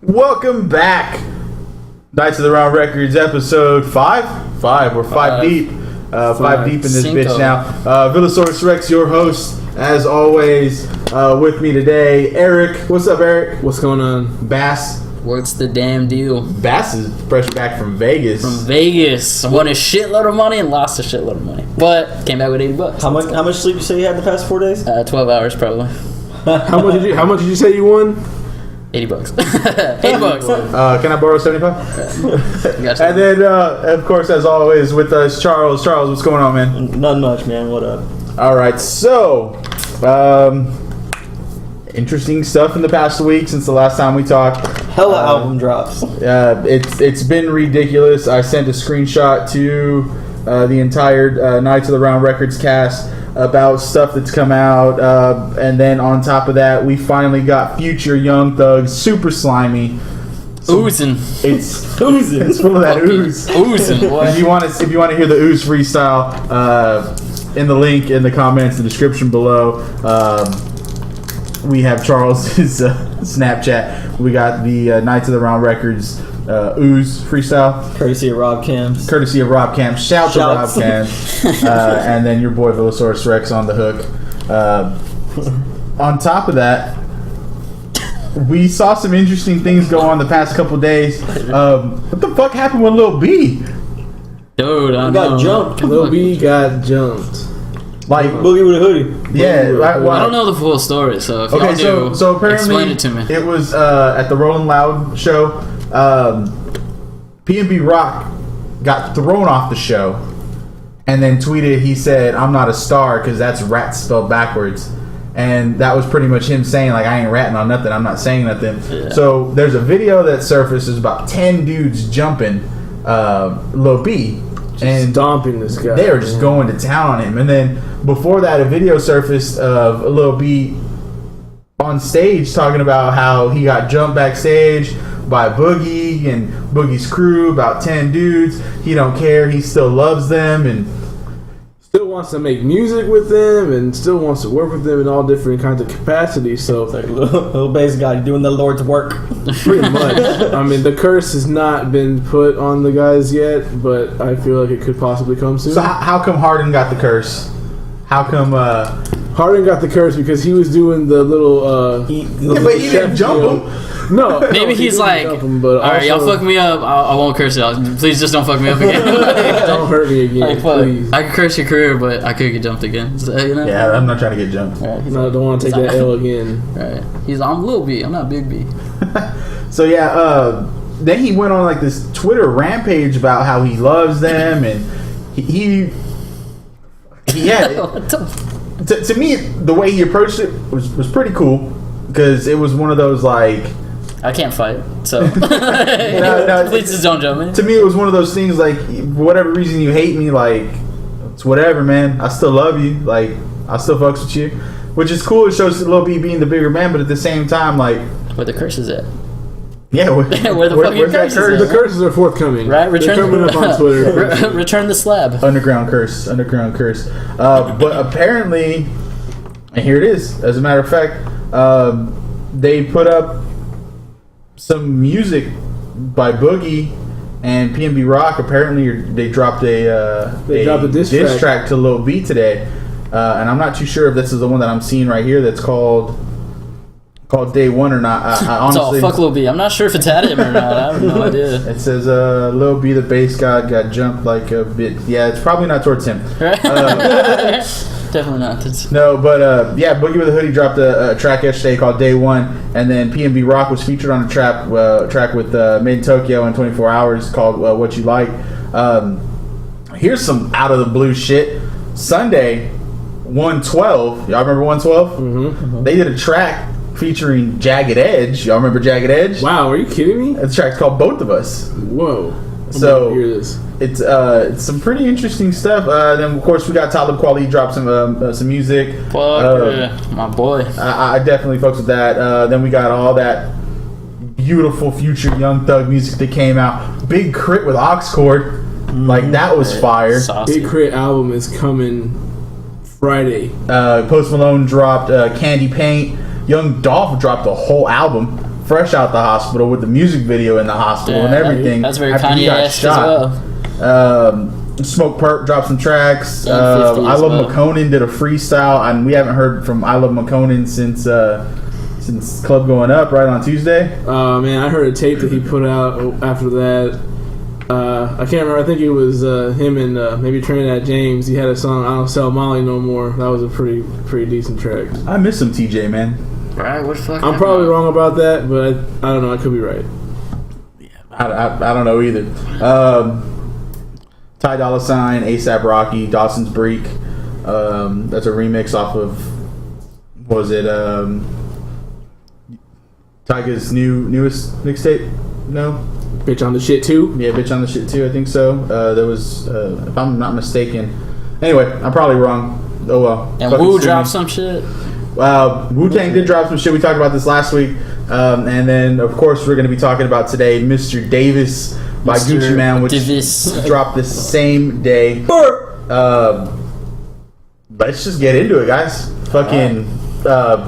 Welcome back. Knights of the Round Records, episode 5. We're 5 deep. 5 deep in this bitch now. VillosaurusWrex, your host, as always. With me today, Eric. What's up, Eric? What's going on? Bass. What's the damn deal? Bass is fresh back from Vegas. Won a shitload of money and lost a shitload of money. But came back with $80. How much sleep you say you had the past 4 days? 12 hours probably. How much did you say you won? $80. $80. Can I borrow 75? Gotcha. And then, of course, as always, with us, Charles. Charles, what's going on, man? Not much, man. What up? All right, so interesting stuff in the past week since the last time we talked. Hella album drops. It's been ridiculous. I sent a screenshot to the entire Knights of the Round Records cast about stuff that's come out, and then on top of that, we finally got Future Young Thug, Super Slimy. Oozing. It's oozing. It's full of that ooze. Oozing. Boy. If you want to hear the ooze freestyle, in the link in the comments, the description below, we have Charles's Snapchat. We got the Knights of the Round Records ooze freestyle, Courtesy of Rob Cams. Shout to Rob Cams. And then your boy VillosaurusWrex on the hook. On top of that, we saw some interesting things go on the past couple days. What the fuck happened with Lil B? Dude, I got jumped. Lil B got jumped. Like Boogie with a hoodie. Yeah, I don't know the full story, so if okay, y'all do, so apparently explain it to me. It was at the Rolling Loud show. P&B Rock got thrown off the show, and then tweeted. He said, "I'm not a star because that's rat spelled backwards." And that was pretty much him saying, like, I ain't ratting on nothing. I'm not saying nothing. Yeah. So there's a video that surfaced. There's about 10 dudes jumping Lil B. And stomping this guy. They were just going to town on him. And then before that, a video surfaced of Lil B on stage talking about how he got jumped backstage by Boogie and Boogie's crew, about 10 dudes. He don't care. He still loves them and still wants to make music with them and still wants to work with them in all different kinds of capacities. So it's like Lil Bass guy doing the Lord's work. Pretty much. I mean, the curse has not been put on the guys yet, but I feel like it could possibly come soon. So how come Harden got the curse? How come Harden got the curse because he was doing the little but he didn't jump him. No, maybe he's like, all right, y'all fuck me up. I won't curse y'all. Please just don't fuck me up again. Don't hurt me again, please. I could curse your career, but I could get jumped again. So, you know? Yeah, I'm not trying to get jumped. Right, no, I don't want to take that L again. Right. I'm Lil B. I'm not Big B. So yeah, then he went on like this Twitter rampage about how he loves them, and he to me, the way he approached it was pretty cool because it was one of those like, I can't fight, so please just don't jump me. To me, it was one of those things like, for whatever reason you hate me, like, it's whatever, man. I still love you. Like, I still fucks with you, which is cool. It shows Lil B being the bigger man, but at the same time, like, where the curse is at. Yeah, where's fucking curse is at? The curses are forthcoming. Right, they're coming up on Twitter. Return the slab. Underground curse. But apparently, and here it is. As a matter of fact, they put up some music by Boogie and P&B Rock. Apparently, they dropped a diss track to Lil B today, and I'm not too sure if this is the one that I'm seeing right here. That's called Day One or not. I honestly, fuck Lil B. I'm not sure if it's at him or not. I have no idea. It says Lil B, the bass god, got jumped like a bit. Yeah, it's probably not towards him. Definitely not. No, but yeah, Boogie with a Hoodie dropped a track yesterday called Day One, and then P&B Rock was featured on a track with Made in Tokyo in 24 Hours called What You Like. Here's some out of the blue shit. Sunday, 112. Y'all remember 112? Mm-hmm. They did a track featuring Jagged Edge. Y'all remember Jagged Edge? Wow, are you kidding me? It's a track called Both of Us. Whoa. So hear this. It's some pretty interesting stuff. Then of course we got Talib Kweli drop some music. Yeah, my boy. I definitely fucks with that. Then we got all that beautiful Future Young Thug music that came out. Big Crit with Oxcord. Like that was fire. Saucy. Big Crit album is coming Friday. Post Malone dropped Candy Paint. Young Dolph dropped a whole album. fresh out the hospital with the music video in the hospital and everything. That's very after he got Kanye-esque as well. Smoke Perp dropped some tracks. Yeah, 50 I as Love well. McConan did a freestyle, and we haven't heard from I Love McConan since Club Going Up right on Tuesday. Man, I heard a tape that he put out after that. I can't remember. I think it was him and maybe Trinidad James. He had a song, I Don't Sell Molly No More. That was a pretty decent track. I miss some TJ, man. Right? What the fuck? I'm probably wrong about that, but I don't know. I could be right. I don't know either. Ty Dolla $ign, ASAP Rocky, Dawson's Break. That's a remix off of, what was it, Tyga's newest mixtape? No? Bitch on the shit too. Yeah, Bitch on the Shit too, I think so. There was, if I'm not mistaken. Anyway, I'm probably wrong. Oh well. And Fucking Wu sue dropped me. some shit. Wu-Tang did drop some shit. We talked about this last week. And then, of course, we're going to be talking about today Mr.Davis by Mr. Gucci Mane, which Davis. dropped the same day. Let's just get into it, guys. Fucking...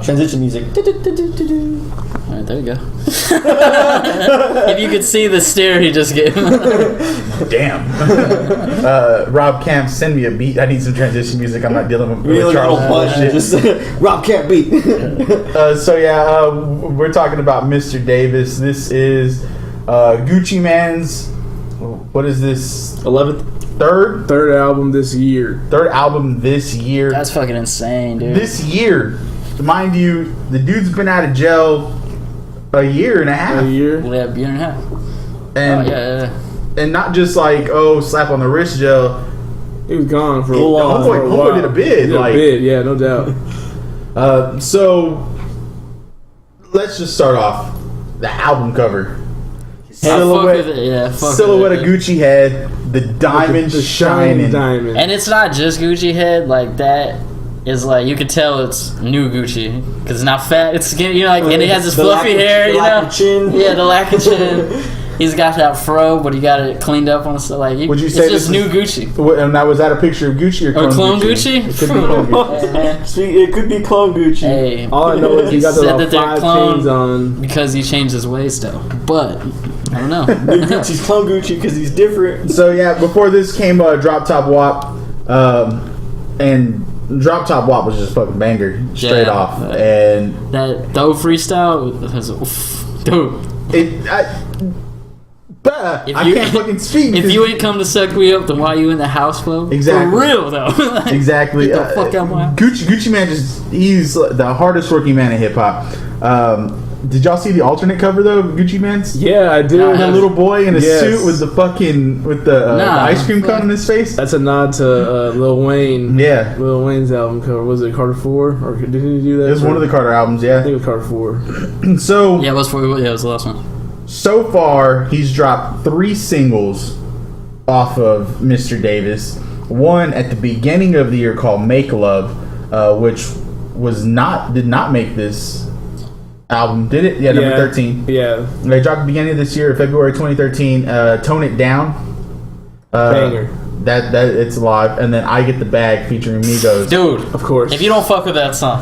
Transition music. Alright, there you go. If you could see the stare he just gave. damn. Rob Camp, send me a beat. I need some transition music. I'm not dealing with Really Charles little punch. bullshit. Just Rob can't beat. We're talking about Mr. Davis. This is Gucci Mane's, what is this? 11th. Third album this year. Third album this year. That's fucking insane, dude. This year, mind you, the dude's been out of jail a year and a half. A year. Yeah, year and a half. And, yeah. and not just like, slap on the wrist jail. He was gone for a Full while. on. Homeboy did a bid. He did like, a bid, yeah, no doubt. So, let's just start off. The album cover. Silhouette, Fuck with it, yeah. Fuck silhouette with of it. Gucci head. The diamond The shining. diamond. And it's not just Gucci head, like that is like you could tell it's new Gucci because it's not fat. It's skinny, and it has this The fluffy lack of- hair, the lack of chin. Yeah, the lack of chin. He's got that fro, but he got it cleaned up on the side. Like, Would you it's say just this new is- Gucci? And now, was that a picture of Gucci or Clone Gucci? It could be Clone Gucci. Hey, man. It could be clone Gucci. Hey, All I know is he got said the that they're 5 clone chains on. because he changed his ways though. But I don't know. New Gucci's clone Gucci because he's different. So yeah, before this came Drop Top WAP, and Drop Top WAP was just fucking banger straight Yeah. off, and That dope freestyle was oof, dude. If I you- can't fucking speak. If because- you ain't come to suck me up, then why you in the house, Flo? Exactly. For real though. Like, exactly, Get the fuck out my house. Gucci Mane he's the hardest working man in hip hop. Did y'all see the alternate cover though, of Gucci Mane's? Yeah, I do. Nah, The little boy in a Yes. suit with the ice cream cone in his face. That's a nod to Lil Wayne. Yeah, Lil Wayne's album cover. Was it Carter 4? Or didn't he do that? it was one of the Carter albums. I Yeah. think it was Carter 4. So Yeah, it was it was the last one. so far, he's dropped 3 singles off of Mr. Davis. One at the beginning of the year called "Make Love," which did not make this album, did it? Yeah, number 13. Yeah. They dropped at the beginning of this year, February 2013. "Tone It Down." Banger. That it's live, and then "I Get the Bag" featuring Migos. Dude, Of course. if you don't fuck with that song,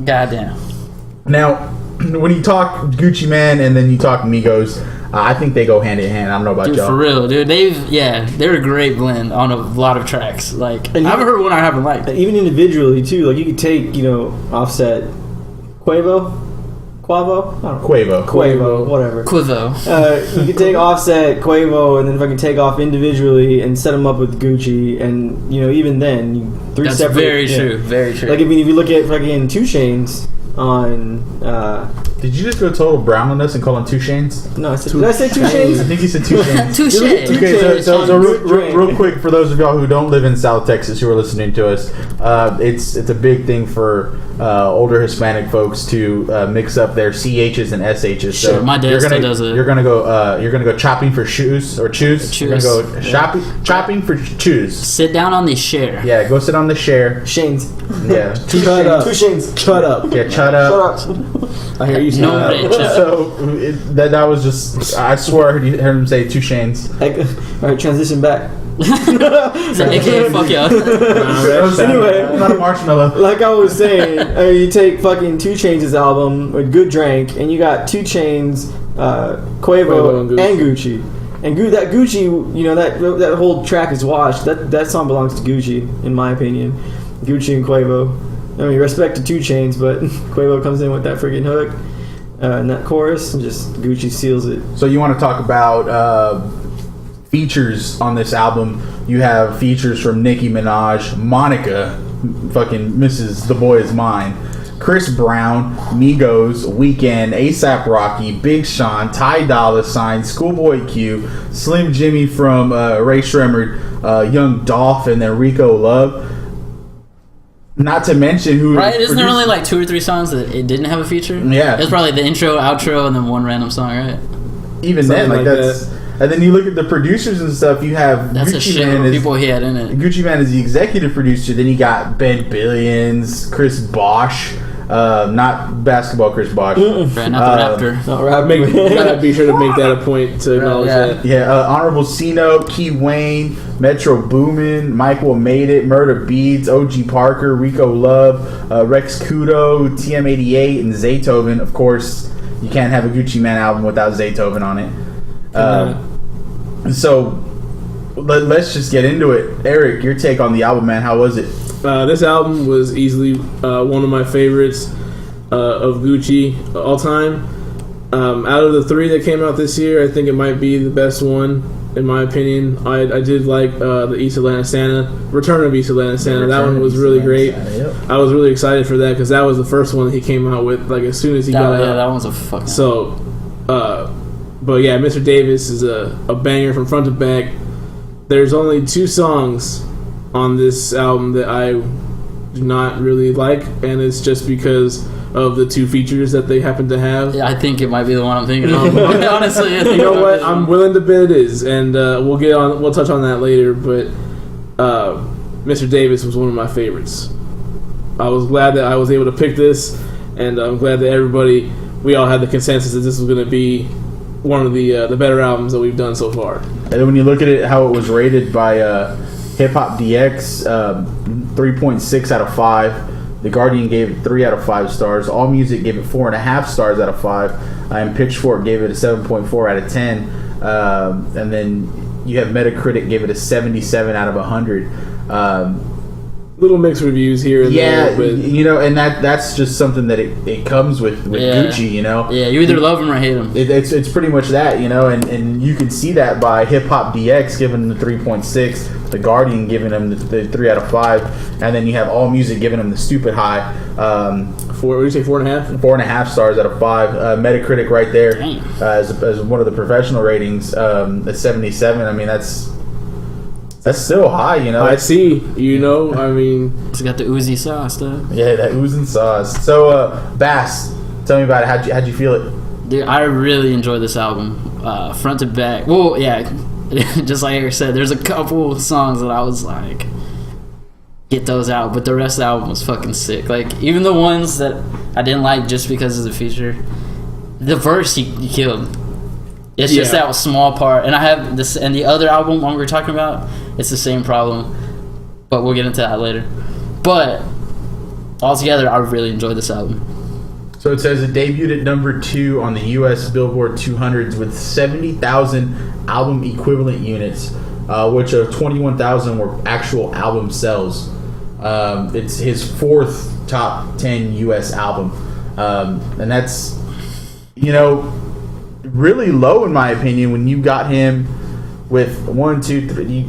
goddamn. Now, when you talk Gucci Mane and then you talk Migos, I think they go hand in hand. I don't know about Dude, y'all. for real, dude. They're a great blend on a lot of tracks. Like, I And haven't heard one I haven't liked. And even individually too. Like you could take, Offset, Quavo, I don't know. Quavo. Whatever. Quivo. You could take Offset, Quavo, and then fucking take off individually and set them up with Gucci, and even then, 3 That's separate. very yeah. true. Very true. Like if you look at fucking 2 Chainz on. Did you just go total brown on us and call him Two Chainz? No, did I say 2 Chainz? I think he said Two Chainz. Touche. Okay, so Chainz. real quick for those of y'all who don't live in South Texas who are listening to us, it's a big thing for older Hispanic folks to mix up their CHs and SHs. So Sure, my dad still does it. You're gonna go chopping for shoes or choose. You're gonna go chopping for choose. Sit down on the chair. Yeah, go sit on the chair. Chainz. Yeah, 2 Shut up. Chainz. Shut up. yeah, chut up. Shut up. I hear you Gucci. Nobody. So that was just. I swear I heard him say 2 Chainz. All right, transition back. So, AKA fuck y'all. Anyway, I'm not a marshmallow. like I was saying, you take fucking 2 Chainz' album with Good Drank, and you got 2 Chainz, Quavo, and Gucci. And that Gucci, you know, that whole track is washed. That song belongs to Gucci, in my opinion. Gucci and Quavo. I mean, respect to 2 Chainz, but Quavo comes in with that friggin' hook and that chorus, and just Gucci seals it. So you want to talk about features on this album? You have features from Nicki Minaj, Monica, fucking Mrs. The Boy Is Mine, Chris Brown, Migos, Weeknd, A$AP Rocky, Big Sean, Ty Dolla $ign, Schoolboy Q, Slim Jimmy from Ray Shremmerd, Young Dolph, and then Rico Love. Not to mention who... Right, isn't there only like 2 or 3 songs that it didn't have a feature? Yeah. It's probably the intro, outro, and then one random song, right? Even Something then, like that's... that. And then you look at the producers and stuff, you have That's a Gucci shit Man of is... people he had in it. Gucci Man is the executive producer. Then you got Ben Billions, Chris Bosh, not basketball Chris Bosh. Right, not the rapper. Not rap. Gotta be sure to make that a point to acknowledge Yeah. that. Yeah, Honorable Cino, Key Wayne, Metro Boomin, Michael Made It, Murder Beats, OG Parker, Rico Love, Rex Kudo, TM88, and Zaytoven. Of course, you can't have a Gucci Man album without Zaytoven on it. So let's just get into it. Eric, your take on the album, man. How was it? This album was easily one of my favorites of Gucci all time. Out of the 3 that came out this year, I think it might be the best one, in my opinion. I did like the East Atlanta Santa, Return of East Atlanta Santa. That one was really great. I was really excited for that because that was the first one that he came out with, like as soon as he got out. Yeah, that one's a fucking... So, but yeah, Mr.Davis is a banger from front to back. There's only 2 songs on this album that I do not really like, and it's just because of the 2 features that they happen to have. Yeah, I think it might be the one I'm thinking of. Honestly, I think You know what? I'm willing to bet it is, and we'll touch on that later. But Mr. Davis was one of my favorites. I was glad that I was able to pick this, and I'm glad that we all had the consensus that this was going to be one of the better albums that we've done so far. And then when you look at it, how it was rated by Hip Hop DX, 3.6 out of 5. The Guardian gave it 3 out of 5 stars. All Music gave it 4.5 stars out of 5. And Pitchfork gave it a 7.4 out of 10. And then you have Metacritic gave it a 77 out of 100. Little mixed reviews here and there. But you know, and that's just something that it comes with Gucci, you know. Yeah, you either love him or hate him. It's pretty much that, you know, and you can see that by Hip Hop DX giving him the 3.6, The Guardian giving him the 3 out of 5, and then you have All Music giving him the stupid high. 4? What did you say? 4.5? 4.5 stars out of 5. Metacritic right there as one of the professional ratings, at 77. I mean, that's still high, you know. I see. You know, I mean, It's got the Uzi sauce, though. Yeah, that oozing sauce. So, Bass, tell me about it. How'd you feel it? Dude, I really enjoyed this album, front to back. Well, yeah, just like Eric said, there's a couple songs that I was like, get those out, but the rest of the album was fucking sick. Like, even the ones that I didn't like just because of the feature, the verse he killed. It's just that small part, and I have this, and the other album one we were talking about, it's the same problem, but we'll get into that later. But altogether, I really enjoyed this album. So it says it debuted at number 2 on the U.S. Billboard 200s with 70,000 album equivalent units, which of 21,000 were actual album sales. It's his 4th top 10 U.S. album, and that's, you know, really low in my opinion when you got him with 1, 2, 3,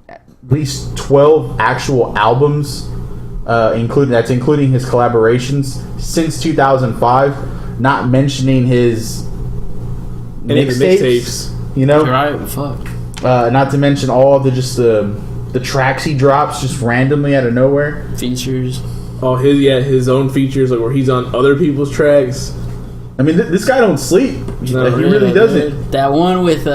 at least 12 actual albums, including his collaborations since 2005, not mentioning his mixtapes. You know, Right? Fuck. not to mention all the tracks he drops just randomly out of nowhere. Features. all his own features, like where he's on other people's tracks. I mean, this guy don't sleep. No, Like, he really doesn't. That one with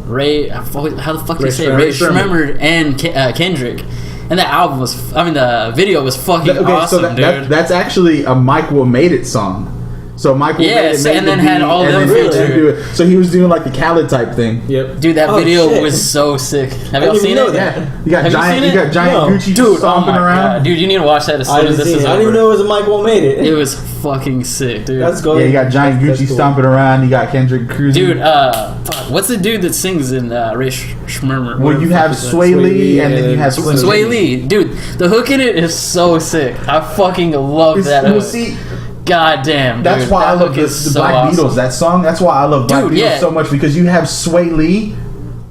Ray, how the fuck do you say it? Ray Shremmerd and Kendrick. And that album was, the video was fucking awesome, so dude. that's actually a Mike Will Made It song. So Michael Yes, made and then the had beat, all and them then features. he do it. So he was doing like the Khaled type thing. Yep. Dude, that Oh, video shit. was so sick. Have y'all didn't seen even it? know that. Yeah, you got Have you giant, seen you it? got giant No. Gucci Dude, oh stomping my around. god, dude, you need to watch that as I soon as didn't this see is it. I over. didn't even know it was a Mike Wall made it. It was fucking sick, dude. That's cool. Yeah, you got giant That's Gucci cool. stomping around. You got Kendrick cruising. Dude, fuck, what's the dude that sings in Ray Schmurmer? well, you have Sway Lee, and then you have Slim Sway Jimmy. Lee, dude. The hook in it is so sick. I fucking love that Well, hook. see, God damn, that's dude, why I that love hook the is so Black awesome. Beatles. That song. That's why I love Black Dude, Beatles yeah. so much, because you have Sway Lee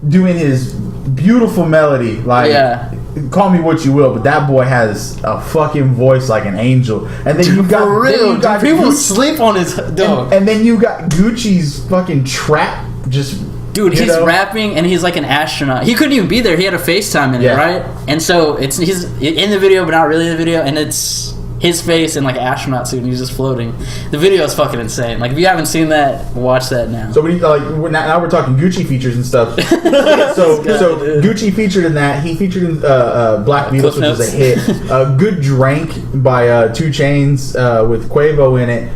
doing his beautiful melody. Like, Yeah. call me what you will, but that boy has a fucking voice like an angel. And then you got For then real, you got dude, people Gucci- sleep on his dog. and then you got Gucci's fucking trap. Just Dude, you he's know? rapping and he's like an astronaut. He couldn't even be there. He had a FaceTime in it, Yeah. right? And so he's in the video, but not really in the video. And it's his face in like an astronaut suit, and he's just floating. The video is fucking insane. Like if you haven't seen that, watch that now. So when you, now we're talking Gucci features and stuff. so dude. Gucci featured in that. He featured in Black Beatles, which was a hit. Good Drank by 2 Chainz with Quavo in it.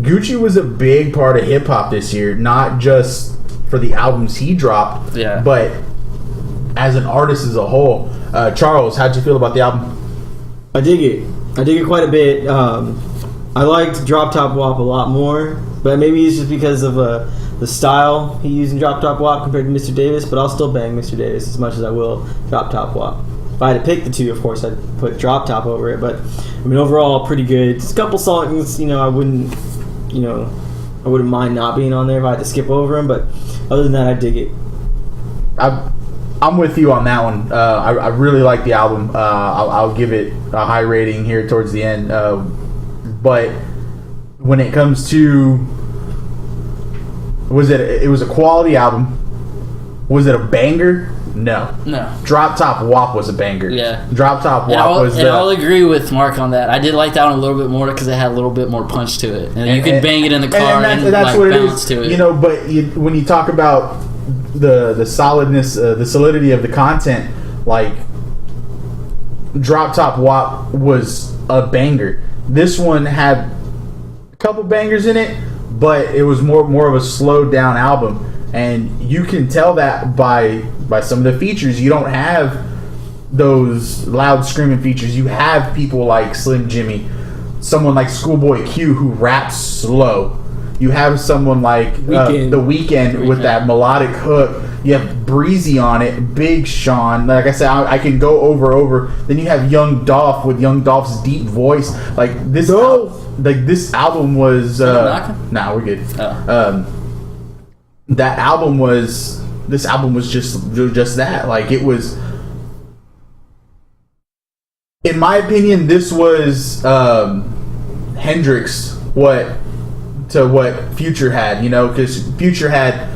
Gucci was a big part of hip hop this year, not just for the albums he dropped, Yeah. but as an artist as a whole. Charles, how'd you feel about the album? I dig it. I dig it quite a bit. I liked Drop Top WAP a lot more, but maybe it's just because of the style he used in Drop Top WAP compared to Mr.Davis, but I'll still bang Mr.Davis as much as I will Drop Top WAP. If I had to pick the two, of course, I'd put Drop Top over it, but I mean, overall, pretty good. Just a couple songs, I wouldn't mind not being on there if I had to skip over them, but other than that, I dig it. I'm with you on that one. I really like the album. I'll give it a high rating here towards the end. But when it comes to, it was a quality album. Was it a banger? No. Drop Top WAP was a banger. Yeah. Drop Top WAP was and I'll agree with Mark on that. I did like that one a little bit more because it had a little bit more punch to it, and you could bang it in the car and that's like what bounce it is. to it. But when you talk about the solidness, the solidity of the content, like Drop Top WAP was a banger. This one had a couple bangers in it, but it was more of a slowed down album, and you can tell that by some of the features. You don't have those loud screaming features. You have people like Slim Jimmy, someone like Schoolboy Q who raps slow. You have someone like The Weeknd with that melodic hook. You have Breezy on it, Big Sean. Like I said, I can go over. Then you have Young Dolph with Young Dolph's deep voice. Like this, this album was. Nah, we're good. Oh. That album was. This album was just that. Like it was. In my opinion, this was Hendrix. What Future had, because Future had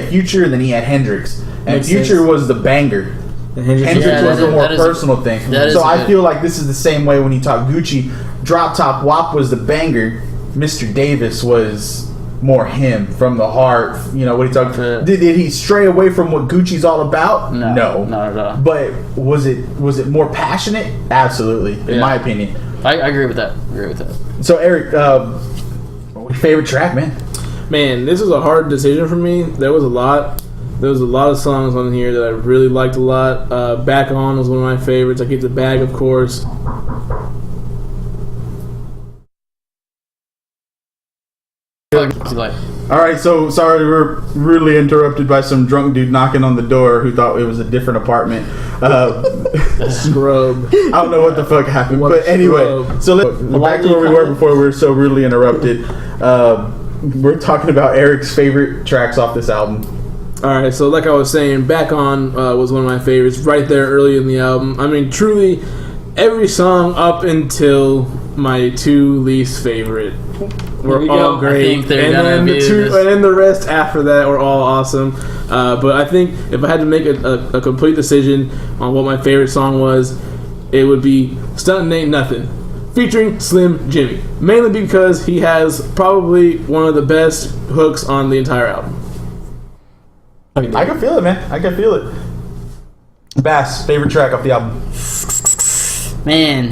Future and then he had Hendrix, and Makes Future sense. was the banger. Hendrix was the more personal thing. So I feel like this is the same way when you talk Gucci. Drop Top WAP was the banger. Mr.Davis was more him from the heart. What he talked. Did he stray away from what Gucci's all about? No, not at all. But was it more passionate? Absolutely, in my opinion. I agree with that. So Eric, favorite track, man? Man, this was a hard decision for me. There was a lot of songs on here that I really liked a lot. Back On was one of my favorites. I Get the Bag, of course. All right, so sorry we're really interrupted by some drunk dude knocking on the door who thought it was a different apartment. Scrub. I don't know what the fuck happened, What but anyway, scrub. so let's back to where we were before we were so rudely interrupted. We're talking about Eric's favorite tracks off this album. Alright, so like I was saying, Back On was one of my favorites right there early in the album. I mean, truly, every song up until my 2 least favorite were all great. I think they're gonna be and then the rest after that were all awesome. But I think if I had to make a complete decision on what my favorite song was, it would be Stuntin' Ain't Nothing, featuring Slim Jimmy. Mainly because he has probably one of the best hooks on the entire album. I can feel it, man. I can feel it. Bass, favorite track off the album? Man,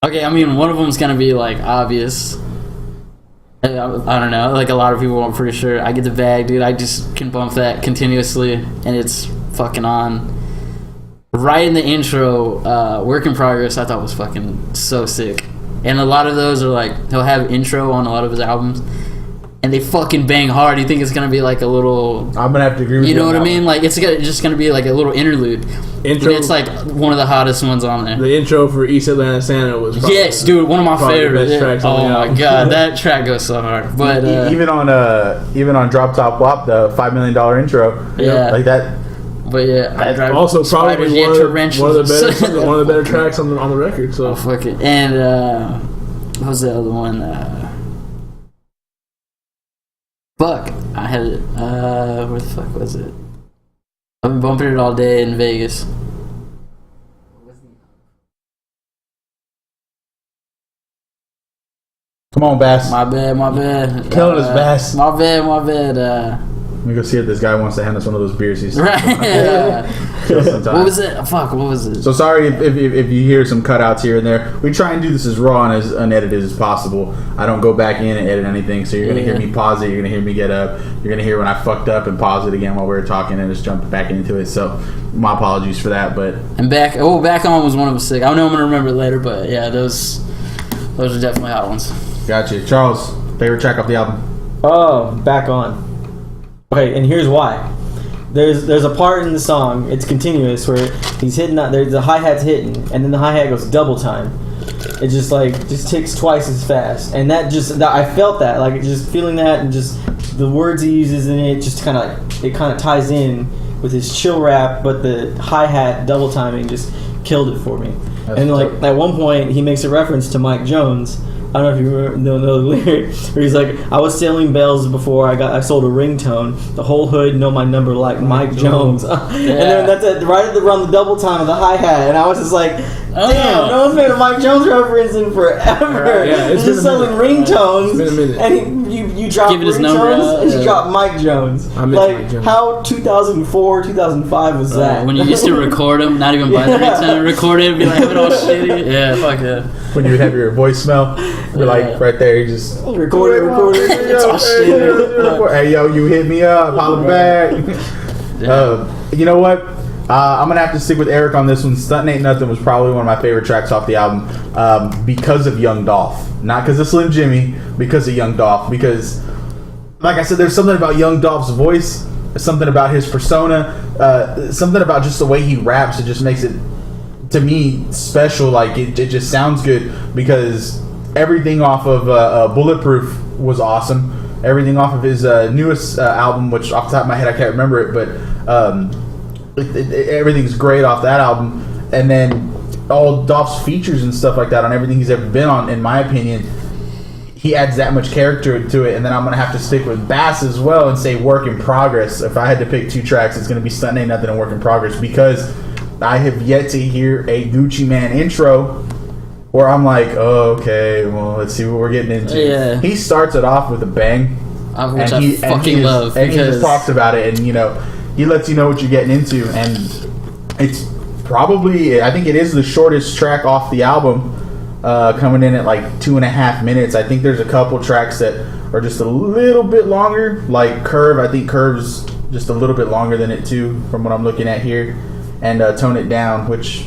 Okay, I mean, one of them's gonna be like obvious. I don't know. Like a lot of people, I'm pretty sure. I Get the Bag, dude. I just can bump that continuously, and it's fucking on. Right in the intro, Work in Progress, I thought was fucking so sick. And a lot of those are like, he'll have intro on a lot of his albums, and they fucking bang hard. You think it's gonna be like a little... I'm gonna have to agree with you. You know what I mean? Like, it's just gonna be like a little interlude. Intro, it's like one of the hottest ones on there. The intro for East Atlanta Santa was yes, dude, one of my favorites. Oh my god, that track goes so hard. But even on Drop Top Wop, the $5 Million intro, yeah, like that. But yeah, also probably one of the better tracks on the record. So fuck it. And what was the other one? Fuck, I had it. Where the fuck was it? I've been bumping it all day in Vegas. Come on, Bass. My bad. Killing us, Bass. My bad. Let me go see if this guy wants to hand us one of those beers. He's right. What was it? Fuck, what was it? So sorry if you hear some cutouts here and there. We try and do this as raw and as unedited as possible. I don't go back in and edit anything, so you're going to hear me pause it, you're going to hear me get up, you're going to hear when I fucked up and pause it again while we were talking and just jump back into it. So my apologies for that. But Back On was one of them sick. I know I'm going to remember it later, but yeah, those are definitely hot ones. Gotcha. Charles, favorite track off the album? Oh, Back On. Okay, and here's why. There's a part in the song, it's continuous, where he's hitting that, the hi-hat's hitting, and then the hi-hat goes double time. It just ticks twice as fast. And I felt that, like just feeling that, and just the words he uses in it just kind of ties in with his chill rap, but the hi-hat double timing just killed it for me. And like at one point he makes a reference to Mike Jones. I don't know if you know the lyric where he's like, I was selling bells before I sold a ringtone. The whole hood know my number like Mike Jones. And then that's around the double time of the hi-hat, and I was just like, damn, no one's made a Mike Jones reference in forever. He's just selling ringtones. It's been a minute. And you drop ringtones and you drop Mike Jones. Mike Jones. How 2004, 2005 was that? When you used to record them, not even by the ringtone, record it and be like, have it all shitty. Yeah, fuck yeah. When you would have your voicemail, you're like right there, you just record it. It's all shitty. Hey yo, you hit me up, holla back. You know what? I'm gonna have to stick with Eric on this one. Stuntin' Ain't Nothing was probably one of my favorite tracks off the album because of Young Dolph, not because of Slim Jimmy, because of Young Dolph. Because, like I said, there's something about Young Dolph's voice, something about his persona, something about just the way he raps. It just makes it, to me, special. Like it just sounds good because everything off of Bulletproof was awesome. Everything off of his newest album, which off the top of my head I can't remember it, but everything's great off that album. And then all Dolph's features and stuff like that on everything he's ever been on, in my opinion, he adds that much character to it. And then I'm gonna have to stick with Bass as well and say Work in Progress. If I had to pick two tracks, it's gonna be Stuntin' Ain't Nothing and Work in Progress, because I have yet to hear a Gucci Mane intro where I'm like, oh, okay, well, let's see what we're getting into. Yeah. He starts it off with a bang, which I fucking love. And he just talks about it, and he lets you know what you're getting into. And it's probably, I think it is the shortest track off the album, coming in at like 2.5 minutes. I think there's a couple tracks that are just a little bit longer, like Curve. I think Curve's just a little bit longer than it too, from what I'm looking at here. And Tone It Down, which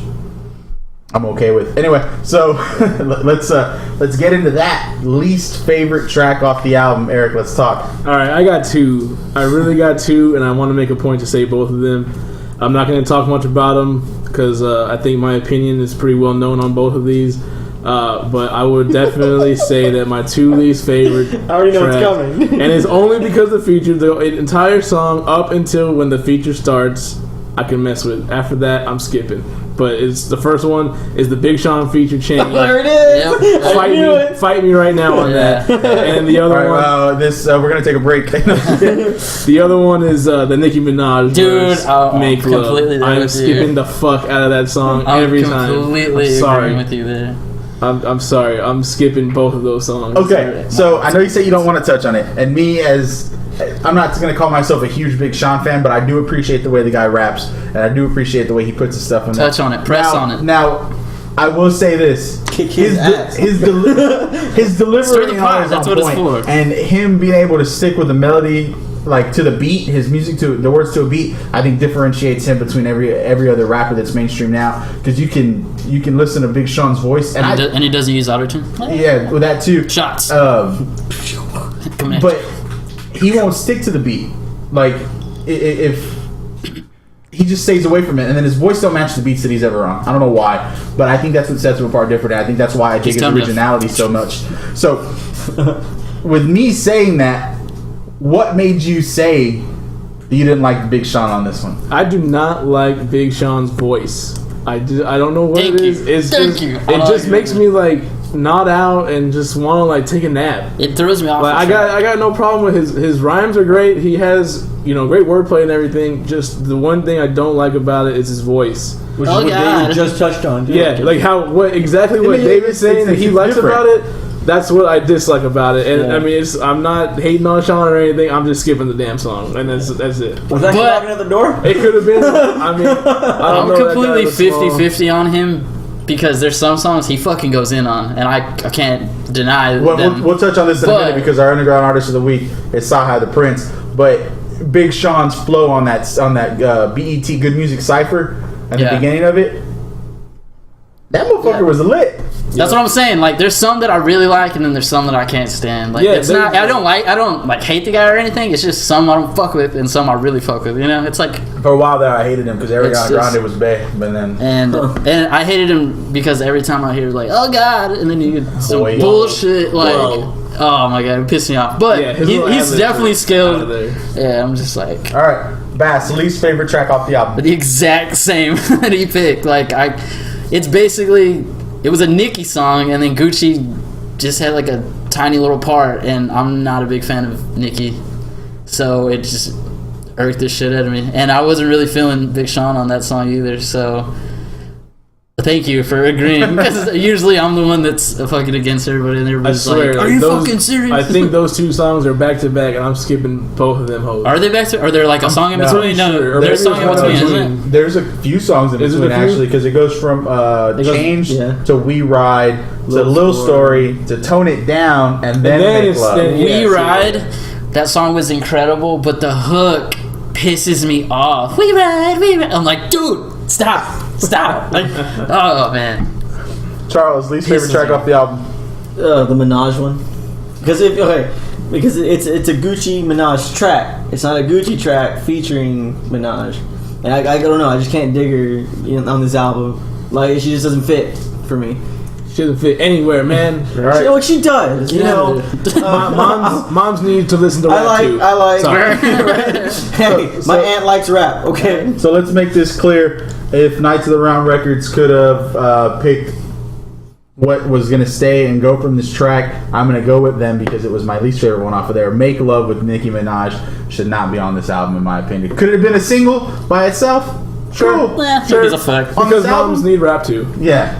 I'm okay with. Anyway, so let's get into that least favorite track off the album. Eric, let's talk. All right, I got two. I really got two, and I want to make a point to say both of them. I'm not going to talk much about them because I think my opinion is pretty well known on both of these. But I would definitely say that my two least favorite I already know tracks, it's coming. and it's only because the feature, the entire song up until when the feature starts, I can mess with. After that, I'm skipping. But it's the first one is the Big Sean feature Chain. There it is. Yep. Fight me right now on that. And the other one, we're gonna take a break. the other one is the Nicki Minaj. Dude, Make Love. I'm skipping the fuck out of that song every time. I'm completely agreeing with you there. I'm sorry. I'm skipping both of those songs. Okay, so I know you say you don't want to touch on it, and me I'm not going to call myself a huge Big Sean fan, but I do appreciate the way the guy raps, and I do appreciate the way he puts his stuff in there. Touch on it. Press on it. Now, I will say this. kick his ass. His Stir delivery the pot, is that's on what it's point. for. And him being able to stick with the melody, like to the beat, his music to the words to a beat, I think differentiates him between every other rapper that's mainstream now. Because you can listen to Big Sean's voice, and he doesn't use autotune. yeah, with that too. Shots. But he won't stick to the beat. Like if he just stays away from it, and then his voice don't match the beats that he's ever on. I don't know why, but I think that's what sets him apart different. And I think that's why I dig his originality so much. So, with me saying that, what made you say you didn't like Big Sean on this one? I do not like Big Sean's voice. I don't know what Thank it is. you. It's Thank just, you. It just makes me like nod out and just want to like take a nap. It throws me off. Like, I got no problem with his rhymes are great. He has great wordplay and everything. Just the one thing I don't like about it is his voice. Which is what David just touched on. Dude. Yeah, like what David's saying that he likes about it. That's what I dislike about it. And I mean, I'm not hating on Sean or anything. I'm just skipping the damn song, and that's it. Was that knocking at the door? It could have been. I mean, I'm completely 50-50 on him because there's some songs he fucking goes in on, and I can't deny them. We'll touch on this in a minute because our underground artist of the week is Cyhi The Prynce. But Big Sean's flow on that BET Good Music Cypher at the beginning of it, that motherfucker was lit. That's what I'm saying. Like, there's some that I really like, and then there's some that I can't stand. Like, it's not. I don't hate the guy or anything. It's just some I don't fuck with, and some I really fuck with. You know, it's like for a while there, I hated him because Ariana Grande was bae, but then and I hated him because every time I hear like, oh God, and then you get some bullshit like, oh my God, it pissed me off. But he's definitely skilled. Yeah, I'm just like, all right, Bass, least favorite track off the album. The exact same that he picked. Like it's basically. It was a Nicki song, and then Gucci just had like a tiny little part, and I'm not a big fan of Nicki, so it just irked the shit out of me. And I wasn't really feeling Big Sean on that song either, so thank you for agreeing, because usually I'm the one that's fucking against everybody, and everybody's like, are you fucking serious? I think those two songs are back to back, and I'm skipping both of them hoes. Are they back to? Are there like a song in between? No, there's a song in between, isn't it? There's a few songs in between, actually, because it goes from Change to We Ride to Little Story to Tone It Down, and then Make Love. We Ride, that song was incredible, but the hook pisses me off. We ride. I'm like, dude, stop. Like, oh man. Charles, least favorite track off the album? The Minaj one. Because it's a Gucci Minaj track. It's not a Gucci track featuring Minaj. And I don't know. I just can't dig her on this album. Like, she just doesn't fit for me. She doesn't fit anywhere, man. Right. You know what she does? Moms need to listen to rap too. I like. Hey, my aunt likes rap. Okay. So let's make this clear. If Knights of the Round Records could have picked what was going to stay and go from this track, I'm going to go with them because it was my least favorite one off of there. Make Love with Nicki Minaj should not be on this album, in my opinion. Could it have been a single by itself? Sure. It's a fact. Because moms need rap too. Yeah.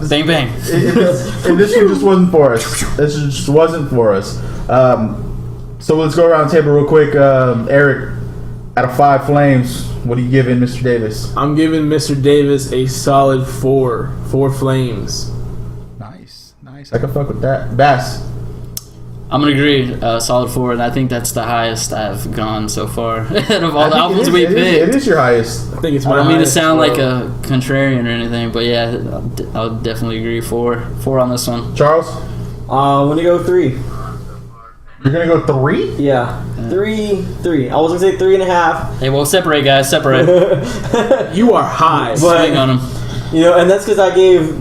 Bang bang. This one just wasn't for us. This just wasn't for us. So let's go around the table real quick. Eric, out of 5 flames, what are you giving Mr. Davis? I'm giving Mr. Davis a solid 4. 4 flames. Nice. I can fuck with that. Bass. I'm gonna agree, solid 4, and I think that's the highest I've gone so far out of all the albums we picked. It is your highest. I think it's my I don't mean to highest sound like a contrarian or anything, but yeah, I'll definitely agree. 4 on this one. Charles? I'm gonna go 3. You're gonna go 3? Yeah. 3. I was gonna say 3.5. Hey, well, separate, guys, separate. You are high. Swing on them. And that's because I gave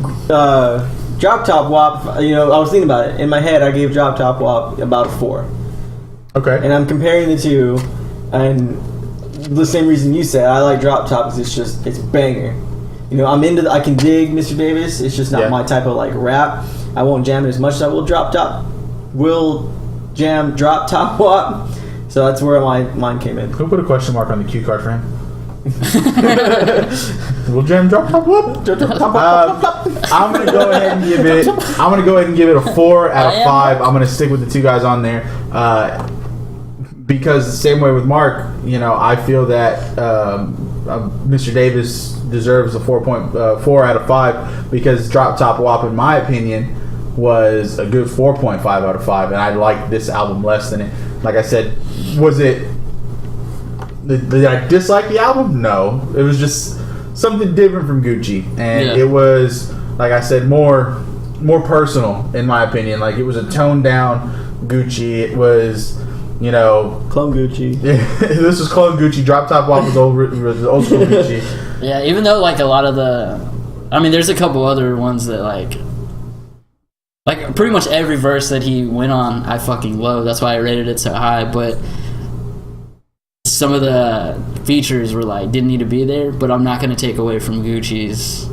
Drop Top WAP. I was thinking about it in my head. I gave Drop Top WAP about a 4. Okay. And I'm comparing the two, and the same reason you said I like Drop Top is it's banger. I can dig Mr. Davis. It's just not my type of like rap. I won't jam it as much as I will Drop Top. Will jam Drop Top WAP. So that's where mine came in. Who put a question mark on the cue card for him? We'll jam Drop Top WAP. I'm gonna go ahead and give it. I'm gonna go ahead and give it a 4 out of 5. I'm gonna stick with the 2 guys on there because the same way with Mark, I feel that Mr. Davis deserves a 4.4 out of 5 because Drop Top WAP, in my opinion, was a good 4.5 out of 5, and I like this album less than it. Like I said, was it? Did I dislike the album? No, it was just something different from Gucci, and it was, like I said, more personal in my opinion. Like, it was a toned down Gucci. It was, you know, clone Gucci. This was clone Gucci. Drop Top WAP was old school Gucci. Yeah, even though like a lot of there's a couple other ones that like pretty much every verse that he went on I fucking love. That's why I rated it so high. But some of the features were like didn't need to be there. But I'm not gonna take away from his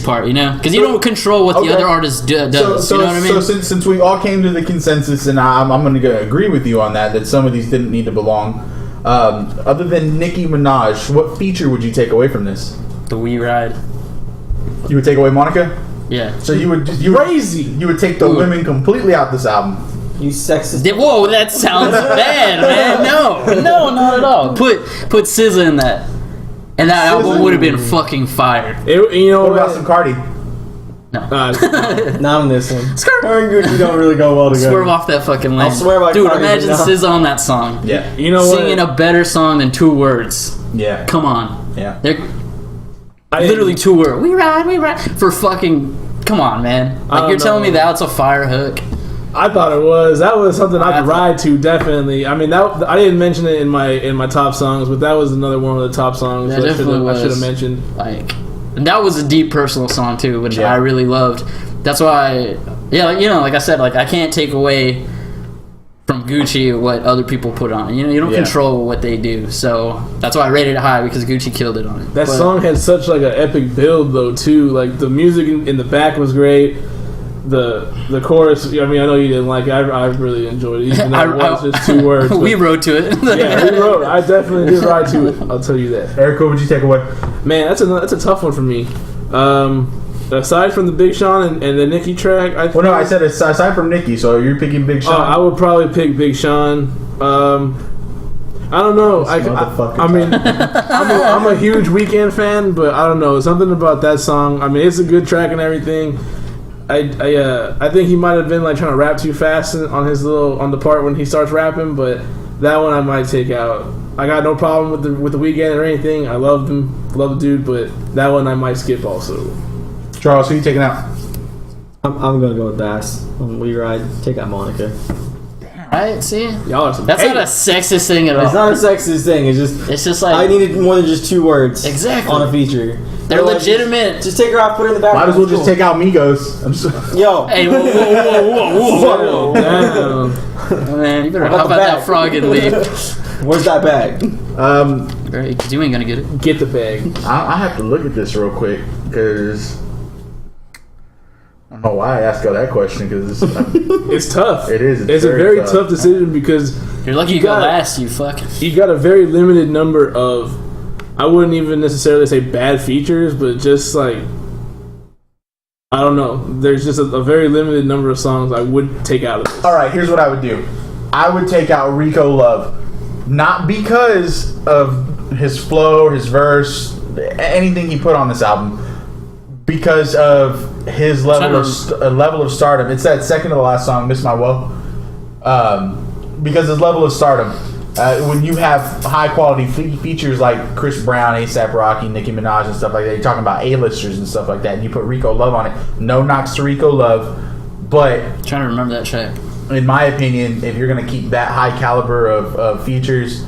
part, you know, because you don't control what the other artist does. So, you know what I mean? So since we all came to the consensus, and I'm going to agree with you on that some of these didn't need to belong. Other than Nicki Minaj, what feature would you take away from this? The We Ride. You would take away Monica? Yeah. So you would crazy. You would take the women completely out this album. You sexist. Whoa, that sounds bad, man. No, not at all. Put SZA in that. And that album would have been fucking fire. You know what about some Cardi? No. Not on this one. Her and Gucci don't really go well together. Swerve off that fucking lane. I'll swear by Dude, Cardi, imagine but no. SZA on that song. Yeah. You know Singing a better song than 2 words. Yeah. Come on. Yeah. They're literally 2 words. We ride. For fucking... Come on, man. Like, you're telling me that's a fire hook? I thought it was. That was something I could ride to, definitely. I mean, I didn't mention it in my top songs, but that was another one of the top songs That I should have mentioned. Like, and that was a deep personal song too, which I really loved. That's why, like I said, like I can't take away from Gucci what other people put on it. You know, you don't control what they do, so that's why I rated it high because Gucci killed it on it. That song had such like an epic build though too. Like the music in the back was great. The chorus, I mean, I know you didn't like it. I really enjoyed it. Even though it was just 2 words. We wrote to it. Yeah, we wrote. I definitely did ride to it. I'll tell you that. Eric, what would you take away? Man, that's a tough one for me. Aside from the Big Sean and the Nicki track, I said aside from Nicki, so you're picking Big Sean. I would probably pick Big Sean. I don't know. I mean, I'm a huge Weeknd fan, but I don't know, something about that song. I mean, it's a good track and everything. I think he might have been like trying to rap too fast on the part when he starts rapping, but that one I might take out. I got no problem with the Weeknd or anything. I love the dude, but that one I might skip also. Charles, who you taking out? I'm gonna go with Bass. We Ride. Take out Monica. Right? See, y'all are some that's not a sexist thing at all. It's not a sexist thing. It's just like I needed more than just 2 words. Exactly. On a feature. They're legitimate. Just take her out, put her in the back. Might as well just take out Migos. Yo. Hey, whoa. Man, you better hop out that frog and leave. Where's that bag? Right, because you ain't gonna get it. Get the bag. I have to look at this real quick because I don't know why I asked y'all that question because it's tough. It is. It's a very tough decision because you're lucky you got last. You fuck. You got a very limited number of. I wouldn't even necessarily say bad features, but just like I don't know. There's just a very limited number of songs I would take out of this. All right, here's what I would do. I would take out Rico Love, not because of his flow, his verse, anything he put on this album, because of his level of stardom. It's that second to the last song, "Miss My Woe," because his level of stardom. When you have high quality features like Chris Brown, A$AP Rocky, Nicki Minaj, and stuff like that, you're talking about A-listers and stuff like that, and you put Rico Love on it. No knocks to Rico Love, but I'm trying to remember that track. In my opinion, if you're gonna keep that high caliber of features,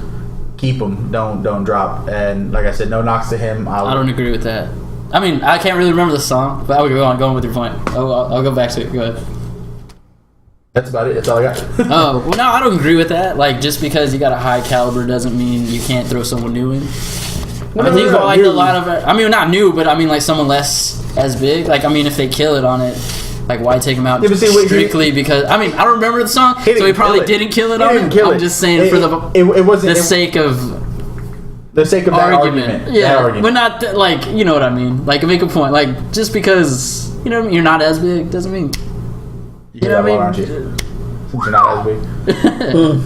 keep them. Don't drop. And like I said, no knocks to him. I don't agree with that. I mean, I can't really remember the song, but I would go on with your point. I'll go back to it. Go ahead. That's about it. That's all I got. Oh, well, no, I don't agree with that. Like, just because you got a high caliber doesn't mean you can't throw someone new in. I think like a lot of it. I mean, not new, but I mean like someone less as big. Like, I mean, if they kill it on it, like why take him out strictly because I mean I don't remember the song, so he probably didn't kill it on it. I'm just saying for the sake of that argument. Yeah, that argument. But not like you know what I mean. Like make a point. Like just because you know you're not as big doesn't mean. You know what I mean? Since you're not as big.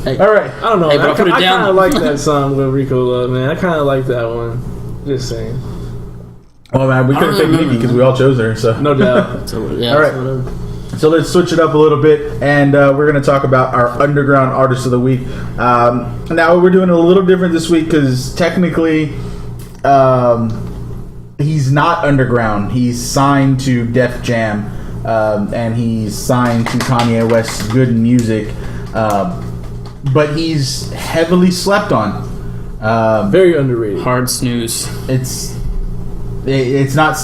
Hey. All right. I don't know. Hey, I kind of like that song with Rico Love, man. I kind of like that one. Just saying. Well, man, we couldn't pick Nikki because we all chose her. So no doubt. So, yeah, all right. So let's switch it up a little bit, and we're going to talk about our underground artist of the week. Now we're doing it a little different this week because technically, he's not underground. He's signed to Def Jam, and he's signed to Kanye West's Good Music, but he's heavily slept on. Very underrated. Hard snooze. It's not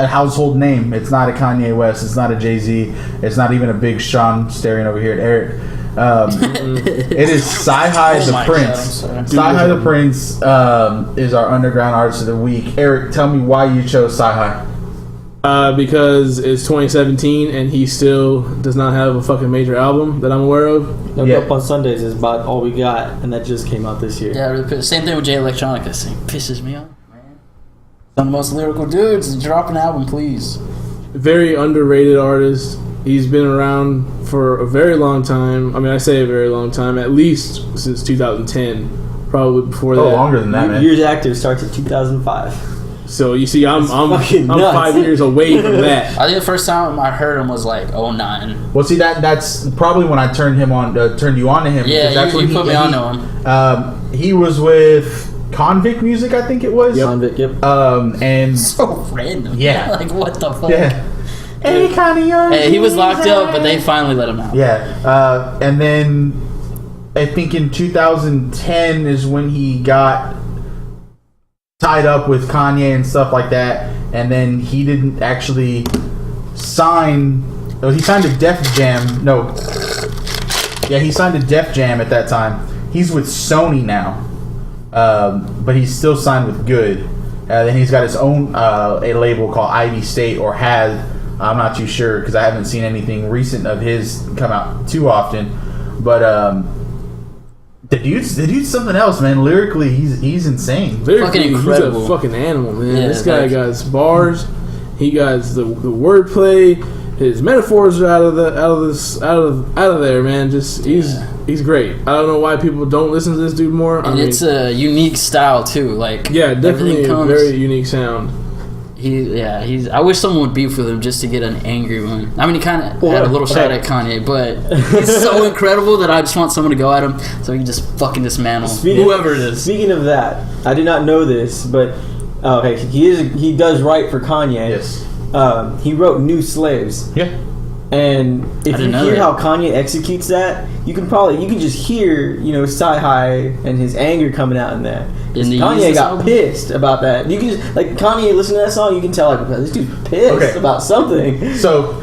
a household name. It's not a Kanye West. It's not a Jay-Z. It's not even a Big Sean staring over here at Eric. It is Cyhi The Prynce. Cyhi The Prynce is our underground artist of the week. Eric, tell me why you chose Cyhi. Because it's 2017 and he still does not have a fucking major album that I'm aware of. Up on Sundays is about all we got, and that just came out this year. Yeah, same thing with Jay Electronica. It pisses me off. One of the most lyrical dudes. Drop an album, please. Very underrated artist. He's been around for a very long time. I mean, I say a very long time. At least since 2010. Probably before that. Longer than that, man. Years active starts in 2005. So you see, I'm 5 years away from that. I think the first time I heard him was like 09. Well, see that's probably when I turned you on to him. Yeah, that's you put me on to him. He was with Convict Music, I think it was. Yep. Convict, yep. And So random. Yeah. Like, what the fuck? yeah. Any kind of young. Hey, he was locked up, but they finally let him out. Yeah. And then I think in 2010 is when he got tied up with Kanye and stuff like that, and then he didn't actually sign. Oh, he signed to Def Jam. No. Yeah, he signed to Def Jam at that time. He's with Sony now. But he's still signed with G.O.O.D. Then he's got his own a label called Ivy State, or had. I'm not too sure because I haven't seen anything recent of his come out too often. But the dude's something else, man. Lyrically, he's insane. Lyrically, fucking incredible. He's a fucking animal, man. Yeah, this guy got his bars. He got the wordplay. His metaphors are out of there, man. Just he's great. I don't know why people don't listen to this dude more. And it's a unique style too. Like, yeah, definitely a very unique sound. I wish someone would beef with him just to get an angry one. I mean, he kind of had a little shot at Kanye, but he's so incredible that I just want someone to go at him so he can just fucking dismantle whoever it is. Speaking of that, I did not know this, but he does write for Kanye. Yes. He wrote New Slaves. Yeah. And if you hear how Kanye executes that, you can just hear, Cyhi and his anger coming out in that. Kanye got pissed about that. You can just, like, Kanye listen to that song, you can tell, like, this dude's pissed about something. So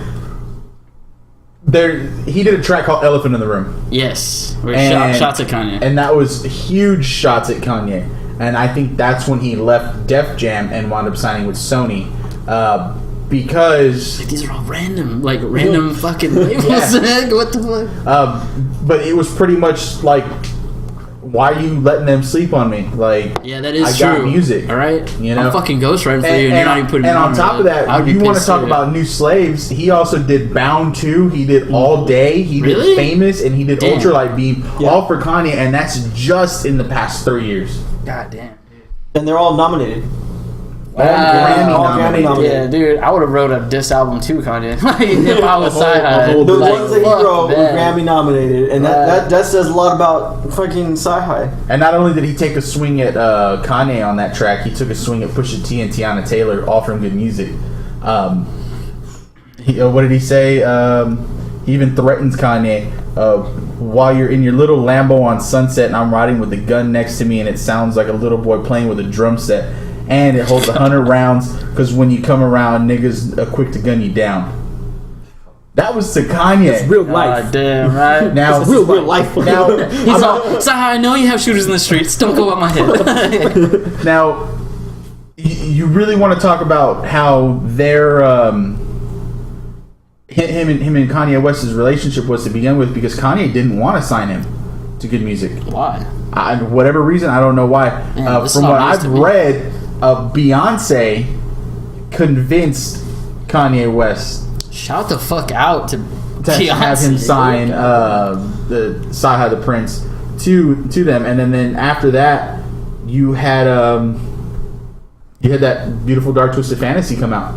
he did a track called Elephant in the Room. Yes. Shots at Kanye. And that was huge shots at Kanye. And I think that's when he left Def Jam and wound up signing with Sony. Because these are all random fucking labels. Yeah. What the fuck? But it was pretty much like, why are you letting them sleep on me? Like, yeah, that is I true. got music, all right. I'm fucking ghostwriting for you, and you're not even putting. And on top of that, if you want to talk about New Slaves, he also did Bound 2. He did All Day. He did Famous, and he did Ultralight Beam, all for Kanye, and that's just in the past 3 years. God damn. And they're all nominated. All Grammy nominated. Yeah, dude, I would have wrote a diss album too, Kanye. If I was Cyhi. The ones that he wrote were Grammy nominated, and that says a lot about fucking Cyhi. And not only did he take a swing at Kanye on that track, he took a swing at Pusha T and Tiana Taylor, all from Good Music. What did he say? He even threatens Kanye. While you're in your little Lambo on Sunset and I'm riding with a gun next to me and it sounds like a little boy playing with a drum set. And it holds 100 rounds because when you come around, niggas are quick to gun you down. That was to Kanye. It's real life. Damn, right? Now, it's real life. Now, he's all, Cyhi, I know you have shooters in the streets. Don't go out my head. Now, you really want to talk about how their him and Kanye West's relationship was to begin with, because Kanye didn't want to sign him to Good Music. Why? Whatever reason, I don't know why. From what I've read, Beyonce convinced Kanye West. Shout the fuck out to Beyonce. Have him sign the Cyhi The Prynce to them, and then after that, you had you had that Beautiful Dark Twisted Fantasy come out,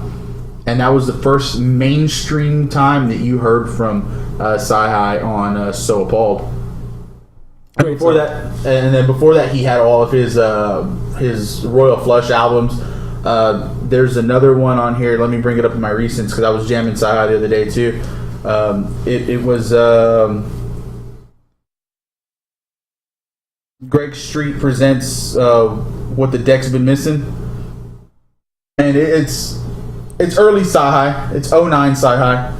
and that was the first mainstream time that you heard from Cyhi on So Appalled. And before that, he had all of his Royal Flush albums. There's another one on here. Let me bring it up in my recents because I was jamming Cyhi the other day too. It was Greg Street presents What the Deck's Been Missing, and it's early Cyhi. It's 09 Cyhi.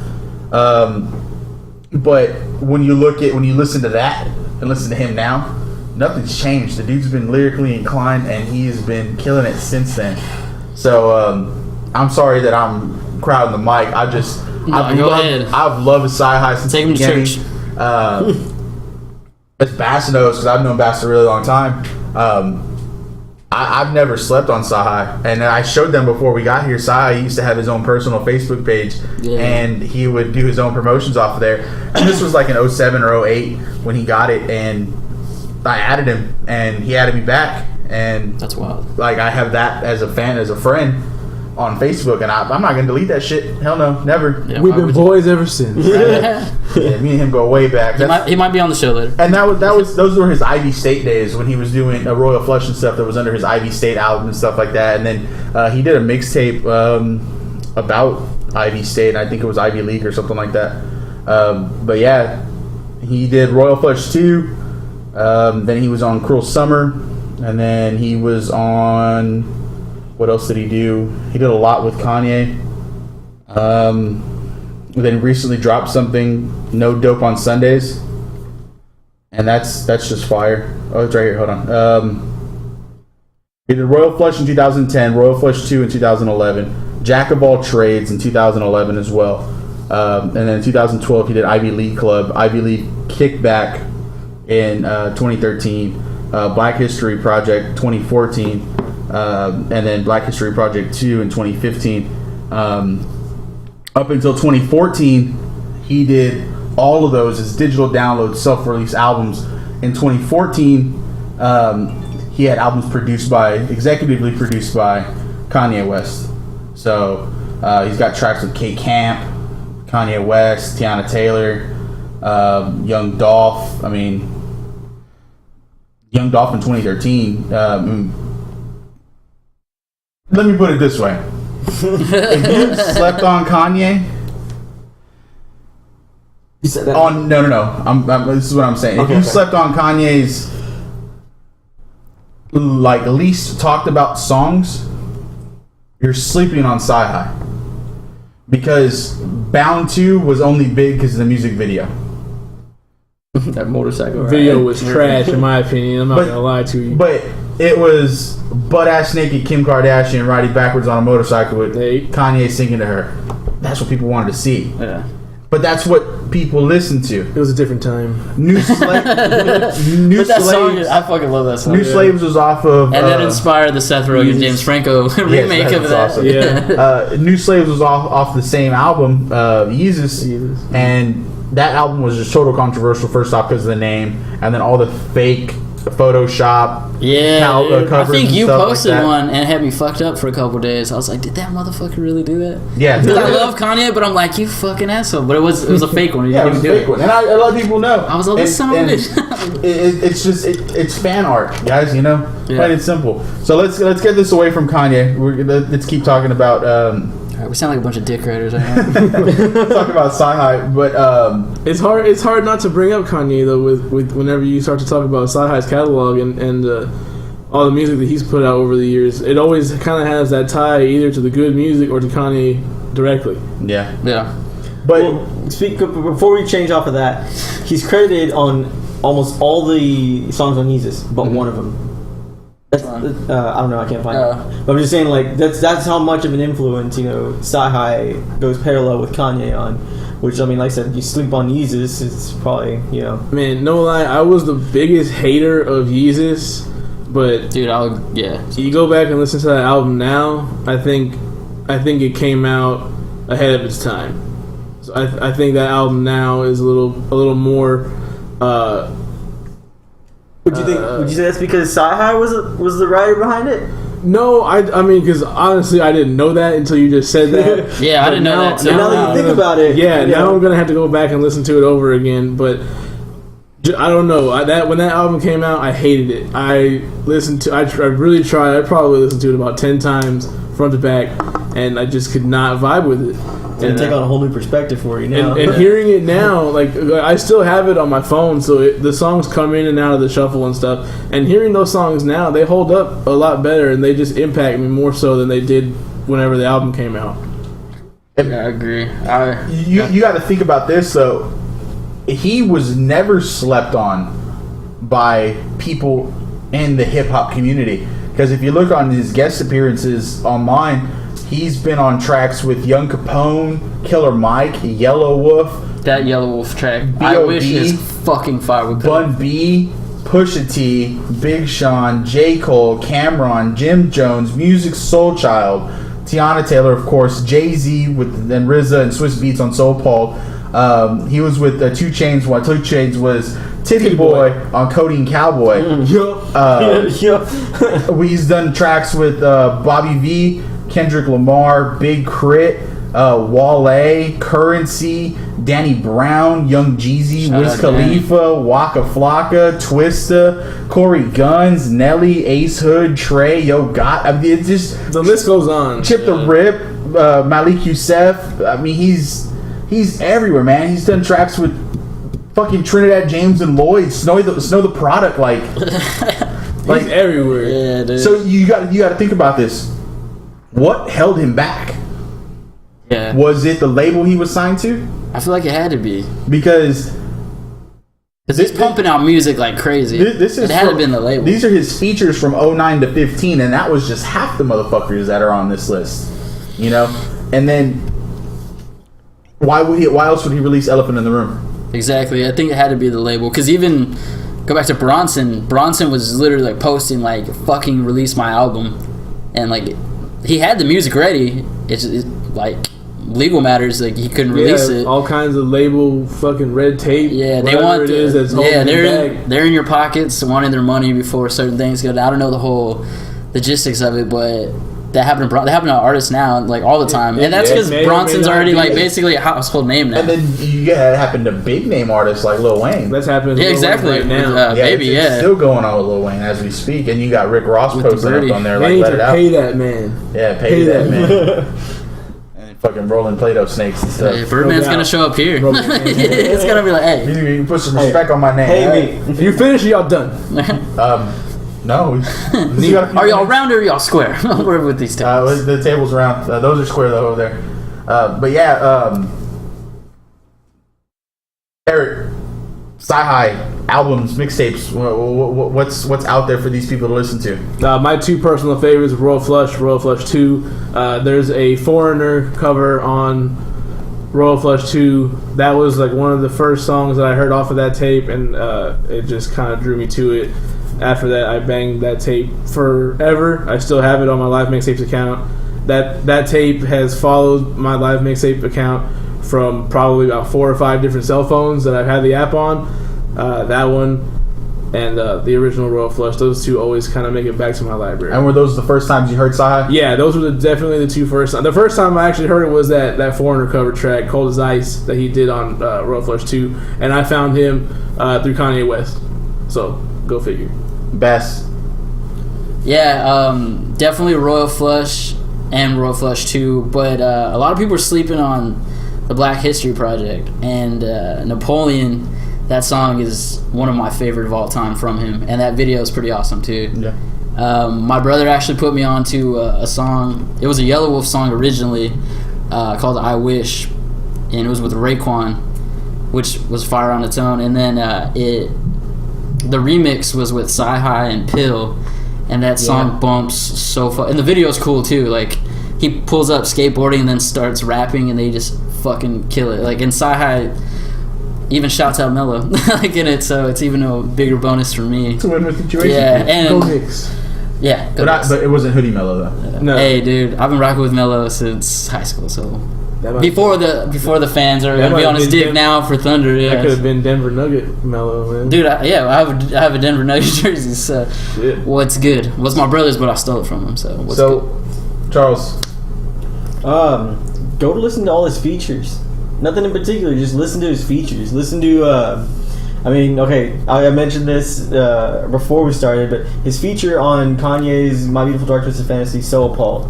But when you listen to that and listen to him now, nothing's changed. The dude's been lyrically inclined, and he's been killing it since then. So I'm sorry that I'm crowding the mic. I've loved Cyhi since Take the him to church. As Bass knows, because I've known Bass a really long time. I've never slept on Cyhi, and I showed them before we got here. Cyhi used to have his own personal Facebook page, and he would do his own promotions off of there. And this was like in 07 or 08 when he got it, and I added him, and he added me back, and that's wild. Like, I have that as a friend on Facebook, and I'm not gonna delete that shit. Hell no, never. Yeah, we've been boys ever since. Yeah, me and him go way back. He might be on the show later. And those were his Ivy State days when he was doing a Royal Flush and stuff that was under his Ivy State album and stuff like that. And then he did a mixtape about Ivy State, and I think it was Ivy League or something like that. But yeah, he did Royal Flush 2. Then he was on Cruel Summer, and then he was on. What else did he do? He did a lot with Kanye. Then recently dropped something, No Dope on Sundays, and that's just fire. Oh, it's right here. Hold on. He did Royal Flush in 2010, Royal Flush 2 in 2011, Jack of All Trades in 2011 as well, and then in 2012 he did Ivy League Club, Ivy League Kickback in 2013, Black History Project 2014. And then Black History Project 2 in 2015. Up until 2014, he did all of those as digital downloads, self-release albums. In 2014, he had albums executively produced by Kanye West. So he's got tracks with K Camp, Kanye West, Tiana Taylor, Young Dolph. I mean, Young Dolph in 2013. Let me put it this way. If you slept on Kanye... You said that? No. This is what I'm saying. If you slept on Kanye's least talked about songs, you're sleeping on Cyhi. Because Bound 2 was only big because of the music video. That motorcycle video was trash in my opinion. I'm not gonna lie to you. But it was butt-ass naked Kim Kardashian riding backwards on a motorcycle with Kanye singing to her. That's what people wanted to see. Yeah. But that's what people listened to. It was a different time. New Slaves. I fucking love that song. New Slaves was off of... And that inspired the Seth Rogen, James Franco remake of that. Awesome. Yeah. New Slaves was off the same album, Yeezus. And that album was just total controversial, first off because of the name, and then all the fake Photoshop I think you posted like one and had me fucked up for a couple days. I was like, did that motherfucker really do that? Yeah. Because I love Kanye, but I'm like, you fucking asshole. But it was a fake one. It was a fake one. And I let people know. I was like, this son of a bitch. It's fan art, guys, you know? Yeah. Plain and simple. So let's get this away from Kanye. Let's keep talking about... we sound like a bunch of dick writers right now. Talk about Cyhi, but it's hard not to bring up Kanye though with whenever you start to talk about Cyhi's catalog and all the music that he's put out over the years. It always kind of has that tie either to the good music or to Kanye directly. Yeah. But before we change off of that, he's credited on almost all the songs on Yeezus, but one of them. I don't know. I can't find it. But I'm just saying, like that's how much of an influence Cyhi goes parallel with Kanye on. Which I mean, like I said, you sleep on Yeezus, it's probably Man, no lie, I was the biggest hater of Yeezus, but dude, you go back and listen to that album now. I think it came out ahead of its time. So I think that album now is a little more. Would you say that's because Cyhi was the writer behind it? No, I mean, because honestly, I didn't know that until you just said that. Yeah, I didn't know that. So now that you think about it, now I'm gonna have to go back and listen to it over again. But I don't know. When that album came out, I hated it. I really tried. I probably listened to it about 10 times front to back, and I just could not vibe with it. It's gonna take on a whole new perspective for you now. And hearing it now, like I still have it on my phone, so the songs come in and out of the shuffle and stuff. And hearing those songs now, they hold up a lot better, and they just impact me more so than they did whenever the album came out. Yeah, I agree. You got to think about this though. He was never slept on by people in the hip hop community, because if you look on his guest appearances online, he's been on tracks with Young Capone, Killer Mike, Yellow Wolf. That Yellow Wolf track, B.O.D, I wish is fucking fire with Bun B, Pusha T, Big Sean, J. Cole, Cameron, Jim Jones, Music Soul Child, Tiana Taylor, of course, Jay-Z with then RZA and Swiss Beats on Soul Paul. He was with 2 Chainz while 2 Chainz was Titty Boy on Codeine Cowboy. He's done tracks with Bobby V, Kendrick Lamar, Big Crit, Wale, Currency, Danny Brown, Young Jeezy, Wiz Khalifa, Waka Flocka, Twista, Corey Guns, Nelly, Ace Hood, Trey, Yo Got. I mean, it's just the list goes on. Chip the Rip, Malik Youssef. I mean, he's everywhere, man. He's done tracks with fucking Trinidad James and Lloyd, Snow the Product, like he's everywhere. Yeah, dude. So you got to think about this. What held him back? Yeah. Was it the label he was signed to? I feel like it had to be. Because he's pumping out music like crazy. This it had to been the label. These are his features from 09 to 15, and that was just half the motherfuckers that are on this list. You know? And then why else would he release Elephant in the Room? Exactly. I think it had to be the label. Because even go back to Bronson. Bronson was literally like posting like, fucking release my album. And like he had the music ready. It's like legal matters, like he couldn't release it. All kinds of label fucking red tape. Yeah, they want it is that's they're in your pockets wanting their money before certain things go down. I don't know the logistics of it, but that happened to artists now like all the time. And that's because Bronson's already like basically a household name now. And then it happened to big name artists like Lil Wayne. That's happening. Yeah, exactly. Right now. It's still going on with Lil Wayne as we speak. And you got Rick Ross posting up on there like, let it out. Pay that man. Yeah, pay that man. And fucking rolling Play-Doh snakes and stuff. Yeah, Birdman's gonna show up here. It's gonna be like, hey, you can put some respect on my name. Hey, me. If you finish, y'all done. No. Are y'all round or y'all square? We're with these tables. The table's round. Those are square though over there. But yeah, Eric, Cyhi, albums, mixtapes. What's out there for these people to listen to? My 2 personal favorites: Royal Flush 2. There's a Foreigner cover on Royal Flush 2. That was like one of the first songs that I heard off of that tape, and it just kind of drew me to it. After that, I banged that tape forever. I still have it on my Live Mixtapes account. That tape has followed my Live Mixtape account from probably about 4 or 5 different cell phones that I've had the app on. That one and the original Royal Flush. Those 2 always kind of make it back to my library. And were those the first times you heard Cyhi? Yeah, those were definitely the 2 first times. The first time I actually heard it was that Foreigner cover track, Cold as Ice, that he did on Royal Flush 2. And I found him through Kanye West. So, go figure. Best. Yeah, definitely Royal Flush and Royal Flush 2, but a lot of people are sleeping on the Black History Project, and Napoleon, that song is one of my favorite of all time from him, and that video is pretty awesome too. Yeah. My brother actually put me on to a song. It was a Yellow Wolf song originally called I Wish, and it was with Raekwon, which was fire on its own, and then the remix was with Cyhi and Pill, and that song bumps so far. And the video's cool too. Like he pulls up skateboarding and then starts rapping, and they just fucking kill it. Like, and Cyhi even shouts out Mello like in it, so it's even a bigger bonus for me. It's a win-win situation. Yeah, and Go Knicks. Yeah, but it wasn't Hoodie Mello though. No. Hey, dude, I've been rocking with Mello since high school, so Before the fans are gonna be on his dick now for Thunder. Yeah, that could have been Denver Nugget Mellow, man. Dude, I have a Denver Nuggets jersey. So what's good? What's my brother's, but I stole it from him. So what's good? Charles, go to listen to all his features. Nothing in particular. Just listen to his features. Listen to. I mentioned this before we started, but his feature on Kanye's "My Beautiful Dark Twisted Fantasy," "So Appalled."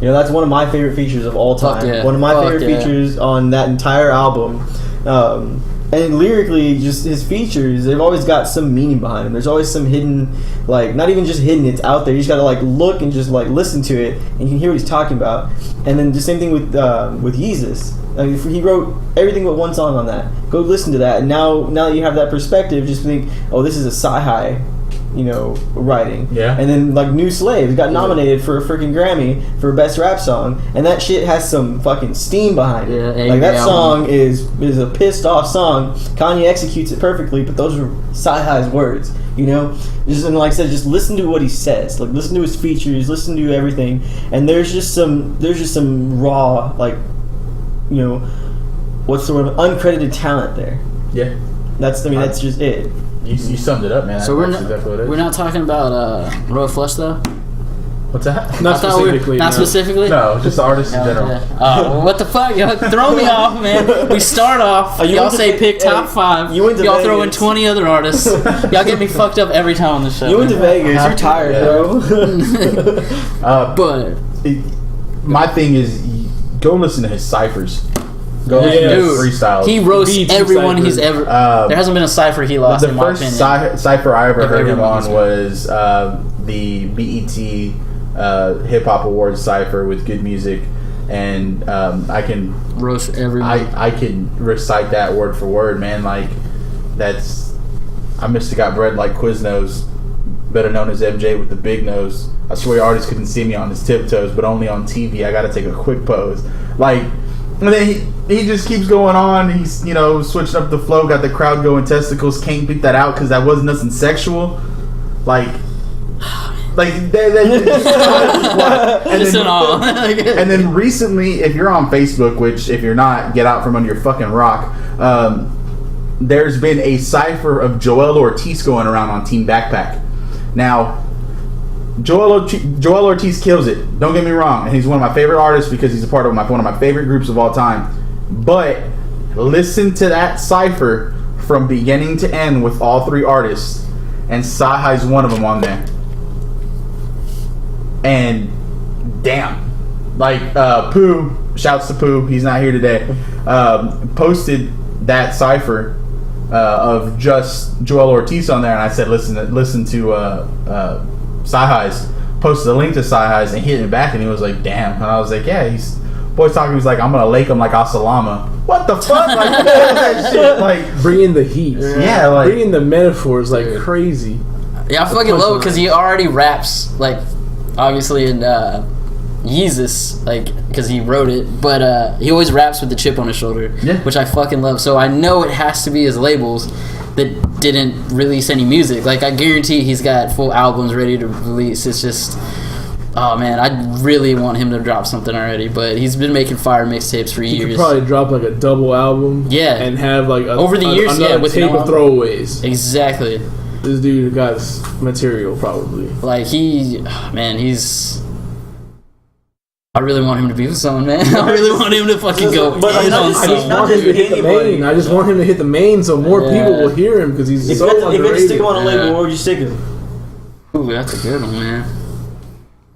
You know, that's one of my favorite features of all time. Yeah. One of my favorite features on that entire album. And lyrically, just his features, they've always got some meaning behind them. There's always some hidden, like, not even just hidden, it's out there. You just gotta, like, look and just, like, listen to it, and you can hear what he's talking about. And then the same thing with Yeezus. I mean, he wrote everything but one song on that. Go listen to that. And now that you have that perspective, just think, oh, this is a Cyhi, writing. Yeah. And then, like, New Slave got nominated for a freaking Grammy for Best Rap Song, and that shit has some fucking steam behind it. Yeah, like, that song is a pissed off song. Kanye executes it perfectly, but those are Cyhi's words, Just, and like I said, just listen to what he says. Like, listen to his features, listen to everything, and there's just some raw, like, what's the word? Uncredited talent there. yeah, That's just it. you summed it up, man. So That's exactly what it is. we're not talking about Royal Flush though. What's that? Not specifically. Not specifically. No, just the artists in general. Yeah. Well, what the fuck? Y'all throw me off, man. We start off. You Y'all went to say Ve- pick top hey, 5. you went to Y'all throw in Vegas. 20 other artists. Y'all get me fucked up every time on the show. You went to Vegas. Have You're to, tired, yeah. bro. But My thing is, go listen to his ciphers. Go listen to his freestyles. he roasts Beats everyone and he's ciphers. ever. There hasn't been a cipher he lost. The in my first opinion. cipher I ever heard him everyone on was the BET Hip Hop Awards cipher with Good Music, and I can roast everyone. I can recite that word for word, man. Like, that's, I must have got bread like Quiznos, better known as MJ with the big nose. I swear artists couldn't see me on his tiptoes, but only on TV I gotta take a quick pose. Like, and then he just keeps going on. He's switching up the flow, got the crowd going testicles. Can't beat that out because that wasn't nothing sexual. Like and then recently, if you're on Facebook, which if you're not, get out from under your fucking rock. There's been a cipher of Joel Ortiz going around on Team Backpack. Now, Joel Ortiz kills it. Don't get me wrong, and he's one of my favorite artists because he's a part of one of my favorite groups of all time. But listen to that cipher from beginning to end with all 3 artists, and Cyhi's one of them on there. And damn, like Pooh, shouts to Pooh, he's not here today, posted that cipher of just Joel Ortiz on there, and I said listen to Cyhi's. Posted a link to Cyhi's and hit it back, and he was like, damn. And I was like, yeah, boy's talking, he's like, I'm gonna lake him like Asalama. What the fuck? Like, that shit, like, Bringing the heat. yeah, like, bringing the metaphors like crazy. Yeah, I fucking love it because he already raps, like, obviously in Yeezus, like, because he wrote it, but he always raps with the chip on his shoulder, which I fucking love. So I know it has to be his labels that didn't release any music. Like, I guarantee he's got full albums ready to release. It's just, oh man, I really want him to drop something already, but he's been making fire mixtapes for years. He could probably drop like a double album, and have like over the years, with tape of throwaways. Exactly. This dude got material probably. Like, I really want him to be with someone, man. I really want him to fucking go. But in on I just someone. want him to hit the main. I just want him to hit the main so more people will hear him because he's so underrated. If you had to stick him on a label, where would you stick him? Ooh, that's a good one, man.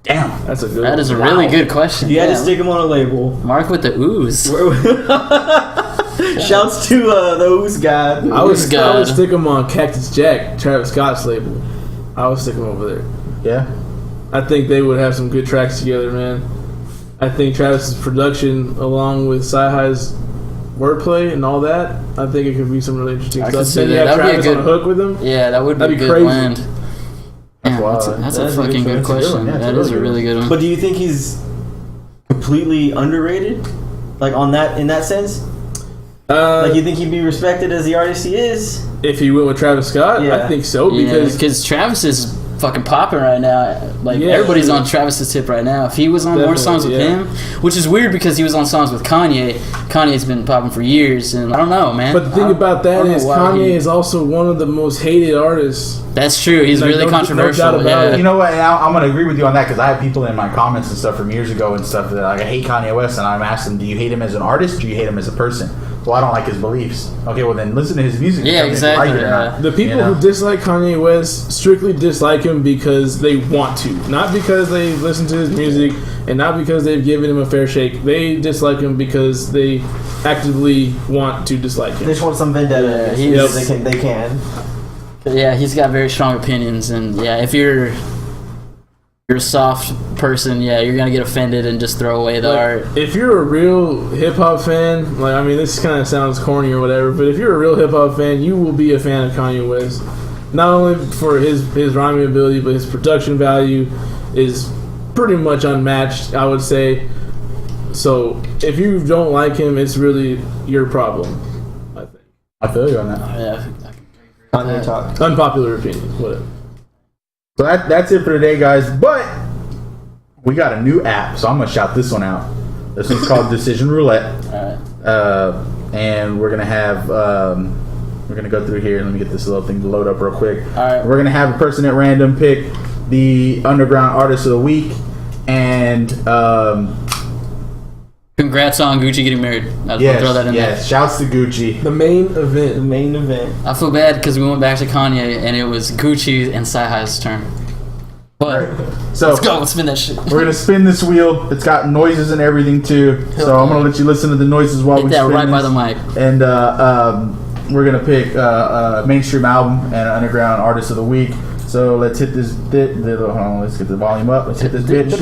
damn, That's a good That one. is a really good question. If you had to stick him on a label. Mark with the ooze. Shouts to the Ooze God. I would stick him on Cactus Jack, Travis Scott's label. I would stick him over there. yeah. I think they would have some good tracks together, man. I think Travis's production, along with Cyhi's wordplay and all that, I think it could be some really interesting I stuff. could see Then you that. have That'd be a Travis on good- a hook with him. Yeah, that would be a That'd be good crazy. blend. Yeah, wild. that's a That's a fucking good good choice. question. Yeah, That it's is a a really really good one. But do you think he's completely underrated? Like, in that sense? Like, you think he'd be respected as the artist he is? If he went with Travis Scott, Yeah. I think so Yeah, because because Travis is fucking popping right now. Like everybody's on Travis's tip right now. If he was on more songs with him, which is weird because he was on songs with Kanye. Kanye's been popping for years, and I don't know, man. But the thing about that is Kanye is also one of the most hated artists. That's true. He's really controversial. No, you know what? And I'm going to agree with you on that because I have people in my comments and stuff from years ago and stuff that like, I hate Kanye West, and I'm asking, do you hate him as an artist? Or do you hate him as a person? Well, I don't like his beliefs. Okay, well then listen to his music. Yeah, exactly. The people who dislike Kanye West strictly dislike him because they want to, not because they listen to his music, and not because they've given him a fair shake. They dislike him because they actively want to dislike him. They just want some vendetta. They can. Yeah, he's got very strong opinions, and if you're a soft person, you're gonna get offended and just throw away the art. If you're a real hip hop fan, like, I mean, this kind of sounds corny or whatever, but if you're a real hip hop fan, you will be a fan of Kanye West. Not only for his rhyming ability, but his production value is pretty much unmatched, I would say. So if you don't like him, it's really your problem, I think. I feel you on that. Kanye talk. Unpopular opinion, whatever. So that's it for today, guys. But we got a new app, so I'm gonna shout this one out. This one's called Decision Roulette. Alright. And we're gonna have we're gonna go through here. Let me get this little thing to load up real quick. Alright. We're gonna have a person at random pick the underground artist of the week, and congrats on Gucci getting married. I'll throw that in there. Shouts to Gucci. The main event. I feel bad because we went back to Kanye and it was Gucci and Cyhi's turn. But so let's go. Let's spin that shit. We're gonna spin this wheel. It's got noises and everything too. So I'm gonna let you listen to the noises while we spin right this. by the mic. And we're gonna pick a mainstream album and an underground artist of the week. So let's hit this bit. Hold on, let's get the volume up. Let's hit this bitch.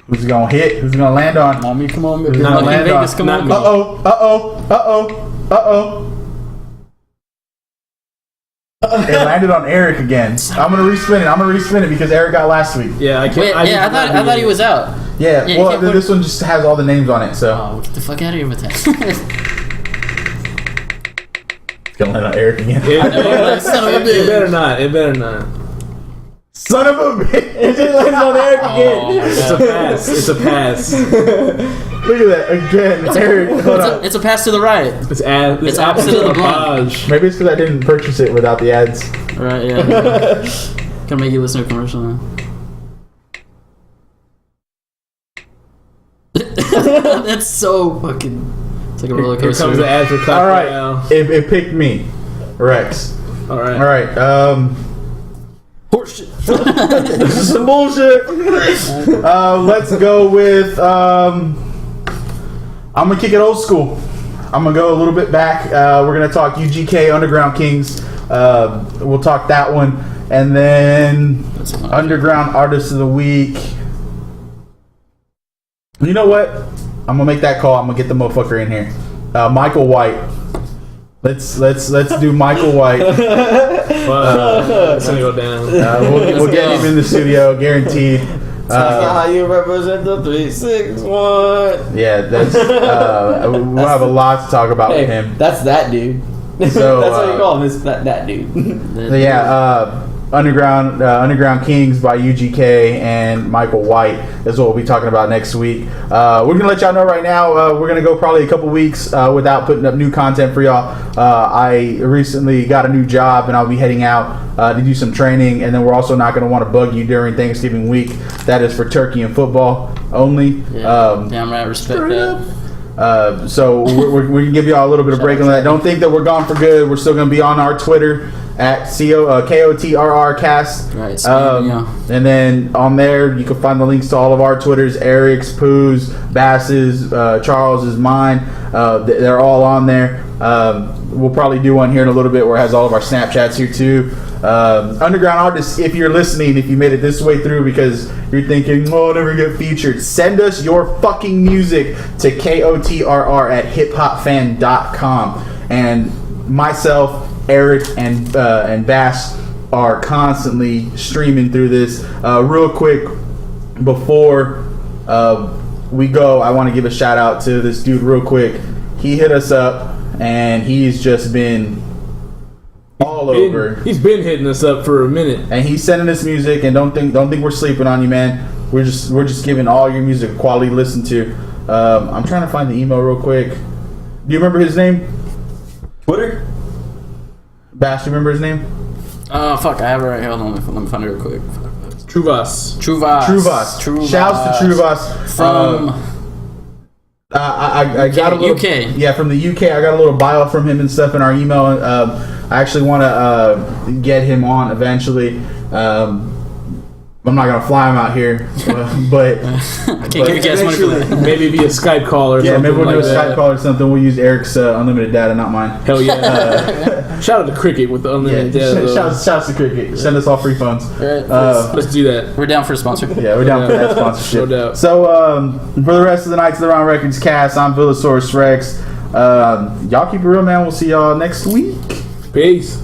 Who's it gonna hit? Who's it gonna land on? Come on, Who's it gonna land on? Come on. It landed on Eric again. I'm gonna respin it because Eric got last week. Yeah, I can't. Wait, I thought he was out. Yeah, well, this one just has all the names on it. So get the fuck out of here with that. It's gonna land on Eric again. Son of a bitch. It better not. Son of a bitch! It just landed on Eric again. It's a pass. Look at that again, Eric. It's a pass to the right. It's opposite of the blunt. Maybe it's because I didn't purchase it without the ads. Right? Yeah. Gonna make you listen to a commercial now. That's so fucking. It's like a roller coaster. Here comes the ad for Clap All right, Royale. it picked me, Rex. All right. Horseshit. This is some bullshit. Let's go with. I'm gonna kick it old school. I'm gonna go a little bit back. We're gonna talk UGK Underground Kings. We'll talk that one, and then Underground Artist of the Week. You know what? I'm gonna make that call. I'm gonna get the motherfucker in here. Michael White. Let's do Michael White. It's gonna go down. We'll get him in the studio, guaranteed. How you represent the 361? Yeah, that's we'll have a lot to talk about with him. That's that dude. So that's what you call him. Is that dude? Underground Kings by UGK and Michael White is what we'll be talking about next week. We're gonna let y'all know right now. We're gonna go probably a couple weeks without putting up new content for y'all. I recently got a new job and I'll be heading out to do some training, and then we're also not gonna want to bug you during Thanksgiving week. That is for turkey and football only. Damn right, respect that. So we can give y'all a little bit of break on that. Don't think that we're gone for good. We're still gonna be on our Twitter at KOTRRcast. Right. And then on there you can find the links to all of our Twitters: Eric's, Pooh's, Bass's, Charles's, mine. They're all on there. We'll probably do one here in a little bit where it has all of our Snapchats here too. Underground artists, if you're listening, if you made it this way through because you're thinking, oh, I'll never get featured, send us your fucking music to kotrr@hiphopfan.com. And myself, Eric, and Bass are constantly streaming through this. Real quick, before we go, I want to give a shout out to this dude real quick. He hit us up, and he's just been all over. He's been hitting us up for a minute, and he's sending us music. And don't think we're sleeping on you, man. We're just giving all your music quality to listen to. I'm trying to find the email real quick. Do you remember his name? Twitter? Bash, you remember his name? Fuck, I have it right here. Hold on, let me find it real quick. Truvas. Shouts to Truvas from I got a little UK. Yeah, from the UK. I got a little bio from him and stuff in our email. I actually want to get him on eventually. I'm not gonna fly him out here, but I can't give you guys money for that. Maybe via Skype call or something. Yeah, maybe we'll do a like Skype call or something. We'll use Eric's unlimited data, not mine. Hell yeah! Shout out to Cricket with the unlimited data. Shouts to Cricket. Send us all free phones. Let's do that. We're down for a sponsor. Yeah, we're down for that sponsorship. No doubt. So for the rest of the Nights of the Round Records cast, I'm VillosaurusWrex. Y'all keep it real, man. We'll see y'all next week. Peace.